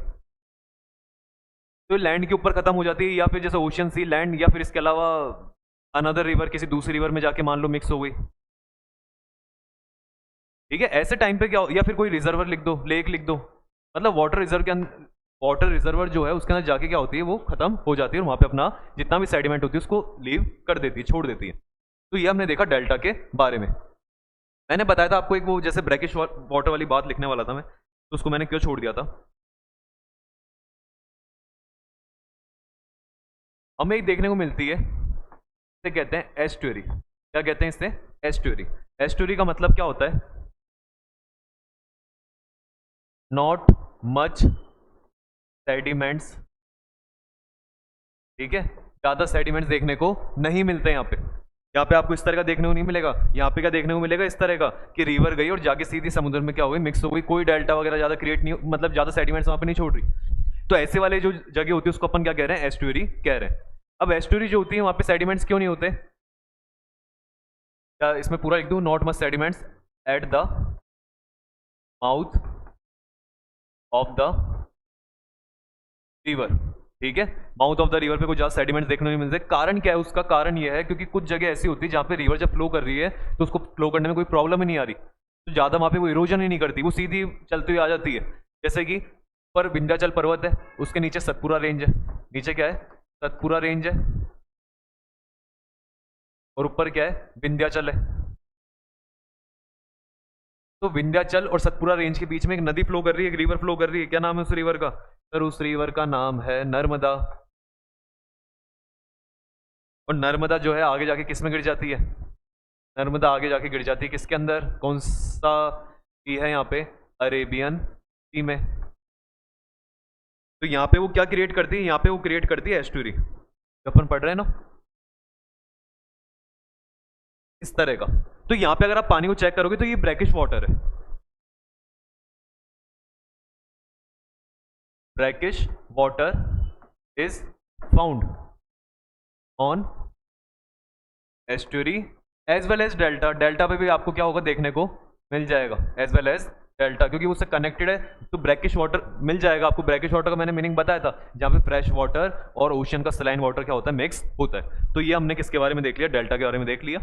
तो लैंड के ऊपर खत्म हो जाती है, या फिर जैसे ओशियन सी लैंड, या फिर इसके अलावा अनदर रिवर किसी दूसरी रिवर में जाके मान लो मिक्स हो गई, ठीक है। ऐसे टाइम पे क्या हो, या फिर कोई रिजर्वर लिख दो, लेक लिख दो, मतलब वाटर रिजर्व के अंदर, वाटर रिजर्वर जो है उसके अंदर जाके क्या होती है, वो खत्म हो जाती है और वहां पे अपना जितना भी सेडिमेंट होती है उसको लीव कर देती है, छोड़ देती है। तो ये हमने देखा डेल्टा के बारे में। मैंने बताया था आपको एक वो जैसे ब्रैकिश वाटर वाली बात लिखने वाला था मैं, तो उसको मैंने क्यों छोड़ दिया था। हमें एक देखने को मिलती है, इसे कहते हैं एस्टुअरी। क्या कहते हैं इससे, एस्टुअरी। एस्टुअरी का मतलब क्या होता है, नॉट मच सेडिमेंट्स, ठीक है। ज्यादा सेडिमेंट्स देखने को नहीं मिलते यहाँ पे। यहाँ पे आपको इस तरह का देखने को नहीं मिलेगा। यहाँ पे क्या देखने को मिलेगा, इस तरह का कि रिवर गई और जाके सीधी समुद्र में क्या हो गई, मिक्स हो गई, कोई डेल्टा वगैरह ज्यादा क्रिएट नहीं, मतलब ज्यादा सेडिमेंट्स वहां पे नहीं छोड़ रही। तो ऐसे वाले जो जगह होती है उसको अपन क्या कह रहे हैं, एस्टुअरी कह रहे हैं। अब एस्टुअरी जो होती है वहां पे सेडिमेंट्स क्यों नहीं होते, क्या इसमें पूरा लिख दूं, not much sediments at the mouth of the river, ठीक है। माउथ ऑफ द रिवर पे कुछ ज्यादा सेडिमेंट्स देखने को नहीं मिलते। कारण क्या है उसका, कारण ये है क्योंकि कुछ जगह ऐसी होती है जहाँ पे रिवर जब फ्लो कर रही है तो उसको फ्लो करने में कोई प्रॉब्लम ही नहीं आ रही, तो ज्यादा वहां पे वो इरोजन ही नहीं करती, वो सीधी चलती हुई आ जाती है। जैसे कि पर विंध्याचल पर्वत है, उसके नीचे सतपुरा रेंज है, नीचे क्या है, सतपुरा रेंज है, और ऊपर क्या है, विंध्याचल है। तो विंध्याचल और सतपुरा रेंज के बीच में एक नदी फ्लो कर रही है, एक रिवर फ्लो कर रही है। क्या नाम है उस रिवर का, सर उस रिवर का नाम है नर्मदा। और नर्मदा जो है आगे जाके किस में गिर जाती है, नर्मदा आगे जाके गिर जाती है किसके अंदर, कौन सा सी है यहाँ पे, अरेबियन सी में, तो यहाँ पे वो क्या क्रिएट करती है, यहाँ पे वो क्रिएट करती है एस्टुरी, अपन पढ़ रहे हैं ना इस तरह का। तो यहाँ पे अगर आप पानी को चेक करोगे तो ये ब्रैकिश वाटर है, brackish water is found on estuary as well as delta. Delta पे भी आपको क्या होगा देखने को मिल जाएगा, एज वेल एज डेल्टा, क्योंकि उससे कनेक्टेड है तो ब्रैकिश वाटर मिल जाएगा आपको। ब्रैकिश वाटर का मैंने मीनिंग बताया था, जहाँ पे फ्रेश वाटर और ओशन का सलाइन वाटर क्या होता है, मिक्स होता है। तो ये हमने किसके बारे में देख लिया, डेल्टा के बारे में देख लिया।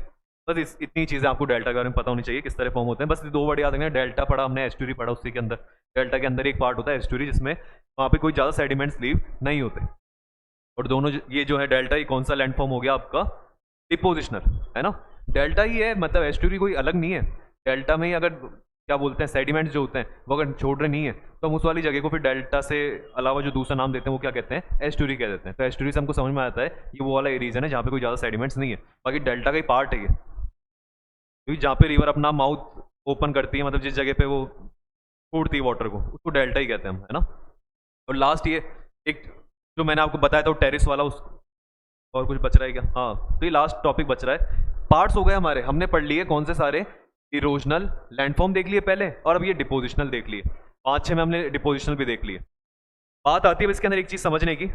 बस इतनी चीजें आपको डेल्टा के बारे में पता होनी चाहिए, किस तरह फॉर्म होते हैं। बस 2 वर्ड याद रखना, डेल्टा पढ़ा हमने, एस्टुरी पढ़ा उसी के अंदर। डेल्टा के अंदर एक पार्ट होता है एस्टुरी, जिसमें वहाँ पे कोई ज़्यादा सेडिमेंट्स लीव नहीं होते। और दोनों ये जो है डेल्टा, ये कौन सा लैंड फॉर्म हो गया आपका, डिपोजिशनल, है ना। डेल्टा ही है, मतलब एस्टुरी कोई अलग नहीं है। डेल्टा में ही अगर क्या बोलते हैं सेडिमेंट्स जो होते हैं वो अगर छोड़ रहे नहीं है तो हम उस वाली जगह को फिर डेल्टा से अलावा जो दूसरा नाम देते हैं वो क्या कहते हैं, एस्टुरी कह देते हैं। तो एस्टुरी से हमको समझ में आता है ये वो वाला रीजन है जहाँ पे कोई ज़्यादा सेडिमेंट्स नहीं है। बाकी डेल्टा का ही पार्ट है ये, क्योंकि जहाँ पे रिवर अपना माउथ ओपन करती है, मतलब जिस जगह पे वो छोड़ती है वाटर को, उसको डेल्टा ही कहते हैं हम, है ना। और लास्ट ये एक जो मैंने आपको बताया था वो टेरिस वाला, उस और कुछ बच रहा है क्या, हाँ तो ये लास्ट टॉपिक बच रहा है। पार्ट्स हो गए हमारे, हमने पढ़ लिए कौन से सारे, इरोजनल लैंडफॉर्म देख लिए पहले, और अब ये डिपोजिशनल देख लिए। 5-6 में हमने डिपोजिशनल भी देख लिए। बात आती है इसके अंदर एक चीज समझने की,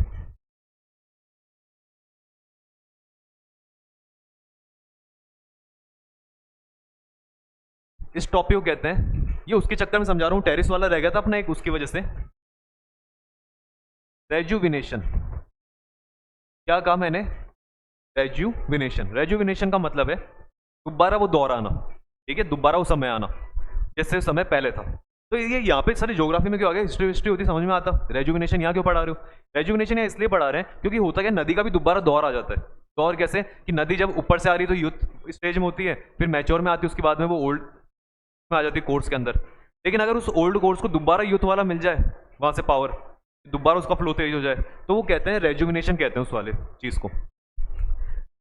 इस टॉपिक को कहते हैं, ये उसके चक्कर में समझा रहा हूँ, टेरिस वाला रह गया था अपना एक, उसकी वजह से, रेजुविनेशन। क्या कहा मैंने, रेजुविनेशन। रेजुविनेशन का मतलब है दोबारा वो दौर आना, ठीक है, दोबारा वो समय आना जैसे समय पहले था। तो ये यहाँ पे सारी ज्योग्राफी में क्यों आ गया, हिस्ट्री होती समझ में आता। रेजुविनेशन यहाँ क्यों पढ़ा रहे हो, रेजुविनेशन यहाँ इसलिए पढ़ा रहे हैं क्योंकि होता क्या, नदी का भी दोबारा दौर आ जाता है। दौर कैसे कि नदी जब ऊपर से आ रही है तो यूथ स्टेज में होती है, फिर मैच्योर में आती है, उसके बाद में वो ओल्ड में आ जाती है कोर्स के अंदर। लेकिन अगर उस ओल्ड कोर्स को दोबारा यूथ वाला मिल जाए, वहां से पावर दोबारा उसका फ्लो तेज हो जाए, तो वो कहते हैं रेजुविनेशन, कहते हैं उस वाले चीज को।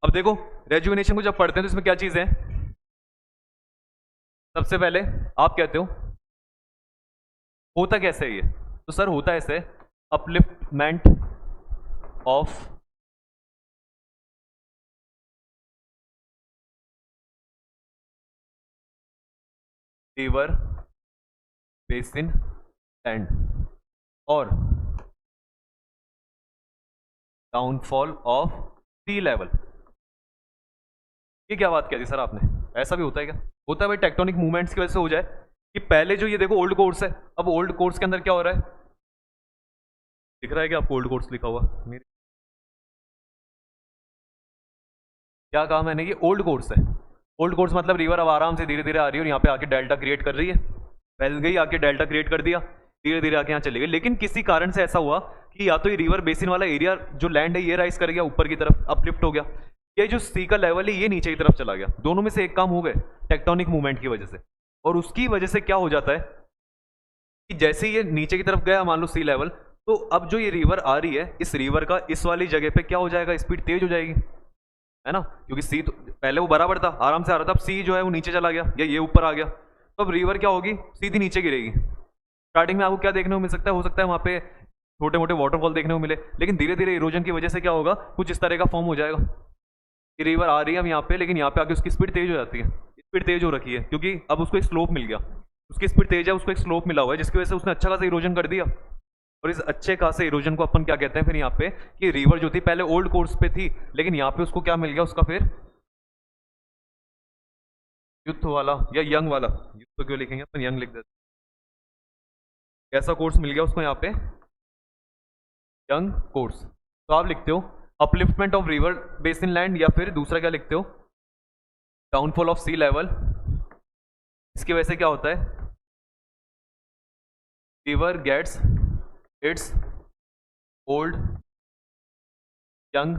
अब देखो रेजुविनेशन को जब पढ़ते हैं तो इसमें क्या चीज है, सबसे पहले आप कहते हो होता कैसे है ये, तो सर होता ऐसे, upliftment of river basin land और डाउनफॉल ऑफ सी लेवल। ये क्या बात कह दी सर आपने, ऐसा भी होता है क्या, होता है भाई, टेक्टोनिक मूवमेंट्स की वजह से हो जाए कि पहले जो ये देखो ओल्ड कोर्स है, अब ओल्ड कोर्स के अंदर क्या हो रहा है, दिख रहा है कि आपको ओल्ड कोर्स लिखा हुआ मेरे, क्या कहा मैंने, ये ओल्ड कोर्स है। ओल्ड कोर्स मतलब रिवर अब आराम से धीरे धीरे आ रही है और यहाँ पे आके डेल्टा क्रिएट कर रही है, फैल गई, आके डेल्टा क्रिएट कर दिया, धीरे धीरे आके यहाँ चली गई। लेकिन किसी कारण से ऐसा हुआ कि या तो ये रिवर बेसिन वाला एरिया जो लैंड है ये राइज कर गया ऊपर की तरफ, अपलिफ्ट हो गया, ये जो सी का लेवल है ये नीचे की तरफ चला गया। दोनों में से एक काम हो गए टेक्टोनिक मूवमेंट की वजह से। और उसकी वजह से क्या हो जाता है कि जैसे ये नीचे की तरफ गया मान लो सी लेवल, तो अब जो ये रिवर आ रही है, इस रिवर का इस वाली जगह पे क्या हो जाएगा, स्पीड तेज हो जाएगी, है ना, क्योंकि सी तो पहले वो बराबर था, आराम से आ रहा था, अब सी जो है वो नीचे चला गया या ये ऊपर आ गया, तो अब रिवर क्या होगी, सीधी नीचे गिरेगी। स्टार्टिंग में आपको क्या देखने को मिल सकता है, हो सकता है वहाँ पे छोटे मोटे वाटरफॉल देखने को मिले, लेकिन धीरे धीरे इरोजन की वजह से क्या होगा, कुछ इस तरह का फॉर्म हो जाएगा। ये रिवर आ रही है अब यहाँ पे, लेकिन यहाँ पे आके उसकी स्पीड तेज हो जाती है, स्पीड तेज हो रखी है क्योंकि अब उसको एक स्लोप मिल गया, उसकी स्पीड तेज है, उसको एक स्लोप मिला हुआ है, जिसकी वजह से उसने अच्छा खासा इरोजन कर दिया। और इस अच्छे खासे इरोजन को अपन क्या कहते हैं फिर यहाँ पे, कि रिवर जो थी पहले ओल्ड कोर्स पे थी, लेकिन यहाँ पे उसको क्या मिल गया, उसका फिर यूथ वाला या यंग वाला, यूथ तो क्यों लिखेंगे अपन, यंग लिख देते, कैसा कोर्स मिल गया उसको यहाँ पे, यंग कोर्स। तो आप लिखते हो upliftment of river basin land, या फिर दूसरा क्या लिखते हो, डाउनफॉल ऑफ सी लेवल। इसकी वजह से क्या होता है, river gets its old young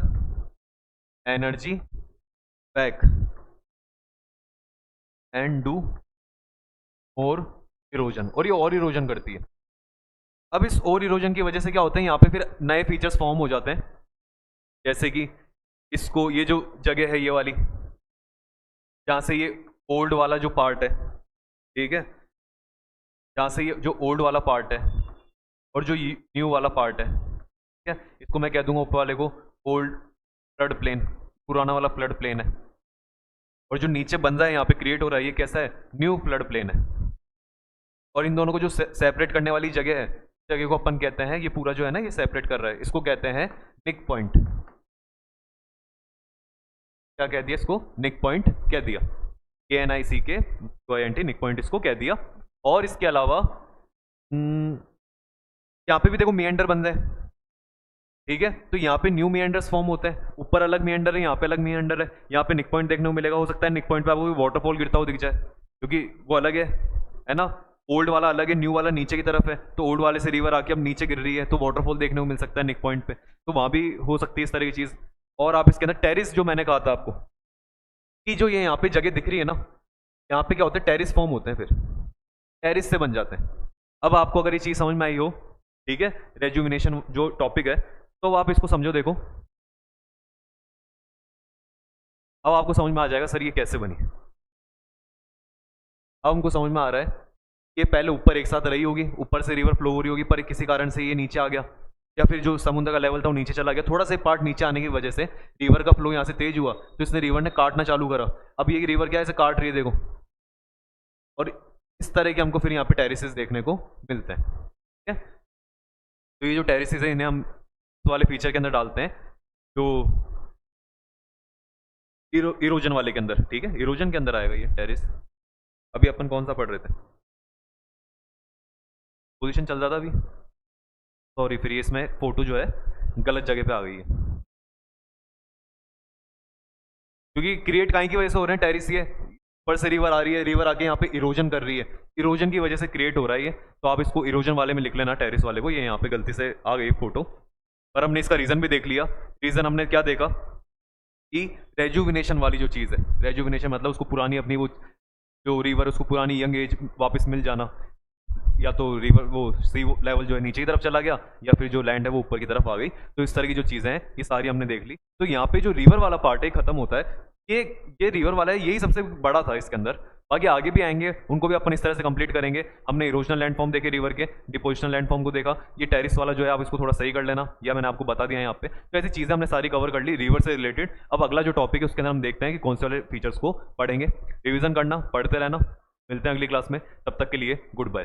energy back and do और इरोजन, और ये और इरोजन करती है। अब इस और इरोजन की वजह से क्या होता है, यहाँ पे फिर नए फीचर्स फॉर्म हो जाते हैं, जैसे कि इसको ये जो जगह है ये वाली, जहाँ से ये ओल्ड वाला जो पार्ट है, ठीक है, जहाँ से ये जो ओल्ड वाला पार्ट है और जो न्यू वाला पार्ट है, ठीक है, इसको मैं कह दूंगा ऊपर वाले को ओल्ड फ्लड प्लेन, पुराना वाला फ्लड प्लेन है। और जो नीचे बन रहा है यहाँ पे क्रिएट हो रहा है, ये कैसा है, न्यू फ्लड प्लेन है। और इन दोनों को जो सेपरेट करने वाली जगह है, जगह को अपन कहते हैं, ये पूरा जो है ना ये सेपरेट कर रहा है, इसको कहते हैं निक पॉइंट। क्या कह दिया इसको, निक पॉइंट कह दिया, KNICK निक पॉइंट इसको कह दिया। और इसके अलावा यहाँ पे भी देखो मिएंडर बन रहे हैं, ठीक है, तो यहाँ पे न्यू मिएंडर्स फॉर्म होते हैं, ऊपर अलग मिएंडर है, यहाँ पे अलग मिएंडर है। यहाँ पे निक पॉइंट देखने को मिलेगा, हो सकता है निक पॉइंट पे आपको वाटरफॉल गिरता हुआ दिख जाए, क्योंकि वो अलग है ना, ओल्ड वाला अलग है, न्यू वाला नीचे की तरफ है, तो ओल्ड वाले से रिवर आके अब नीचे गिर रही है, तो वाटरफॉल देखने को मिल सकता है निक पॉइंट पे, तो वहाँ भी हो सकती है इस तरह की चीज़। और आप इसके अंदर टेरिस, जो मैंने कहा था आपको कि जो ये यहाँ पे जगह दिख रही है ना, यहाँ पे क्या होता है, टेरिस फॉर्म होते हैं, फिर टेरिस से बन जाते हैं। अब आपको अगर ये चीज़ समझ में आई हो, ठीक है, रेजुविनेशन जो टॉपिक है, तो आप इसको समझो, देखो अब आपको समझ में आ जाएगा सर ये कैसे बनी। अब हमको समझ में आ रहा है ये पहले ऊपर एक साथ रही होगी, ऊपर से रिवर फ्लो हो रही होगी, पर किसी कारण से ये नीचे आ गया, या फिर जो समुद्र का लेवल था वो नीचे चला गया, थोड़ा सा पार्ट नीचे आने की वजह से रिवर का फ्लो यहाँ से तेज हुआ, तो इसने रिवर ने काटना चालू करा। अब ये रिवर क्या है, इसे काट रही है, देखो, और इस तरह के हमको फिर यहाँ पे टेरिसेस देखने को मिलते हैं, ठीक है। तो ये जो टेरिसेस है इन्हें हम इस वाले फीचर के अंदर डालते हैं, जो इरोजन वाले के अंदर, ठीक है, इरोजन के अंदर आएगा ये टेरिस। अभी अपन कौन सा पढ़ रहे थे, पोजीशन चल रहा था अभी, सॉरी, फिर ये इसमें फोटो जो है गलत जगह पे आ गई है, क्योंकि क्रिएट काहे की वजह से हो रहे हैं, टेरिस ये ऊपर से रिवर आ रही है, रिवर आके यहाँ पे इरोजन कर रही है, इरोजन की वजह से क्रिएट हो रहा है ये, तो आप इसको इरोजन वाले में लिख लेना, टेरिस वाले को, ये यहाँ पे गलती से आ गई फोटो। पर हमने इसका रीज़न भी देख लिया। रीज़न हमने क्या देखा कि रेजुविनेशन वाली जो चीज़ है, रेजुविनेशन मतलब उसको पुरानी अपनी वो जो रिवर, उसको पुरानी यंग एज वापस मिल जाना, या तो रिवर वो सी लेवल जो है नीचे की तरफ चला गया, या फिर जो लैंड है वो ऊपर की तरफ आ गई। तो इस तरह की जो चीज़ें हैं ये सारी हमने देख ली। तो यहाँ पे जो रिवर वाला पार्ट है खत्म होता है, ये रिवर वाला है, यही सबसे बड़ा था इसके अंदर। बाकी आगे भी आएंगे, उनको भी अपन इस तरह से कंप्लीट करेंगे। हमने इरोजनल लैंड फॉर्म देखे रिवर के, डिपोजिशनल लैंड फॉर्म को देखा, ये टेरिस वाला जो है आप इसको थोड़ा सही कर लेना, या मैंने आपको बता दिया यहाँ पे। तो ऐसी चीज़ें हमने सारी कवर कर ली रिवर से रिलेटेड। अब अगला जो टॉपिक है उसके अंदर हम देखते हैं कि कौन से वाले फीचर्स को पढ़ेंगे। रिविजन करना, पढ़ते रहना। मिलते हैं अगली क्लास में, तब तक के लिए गुड बाय।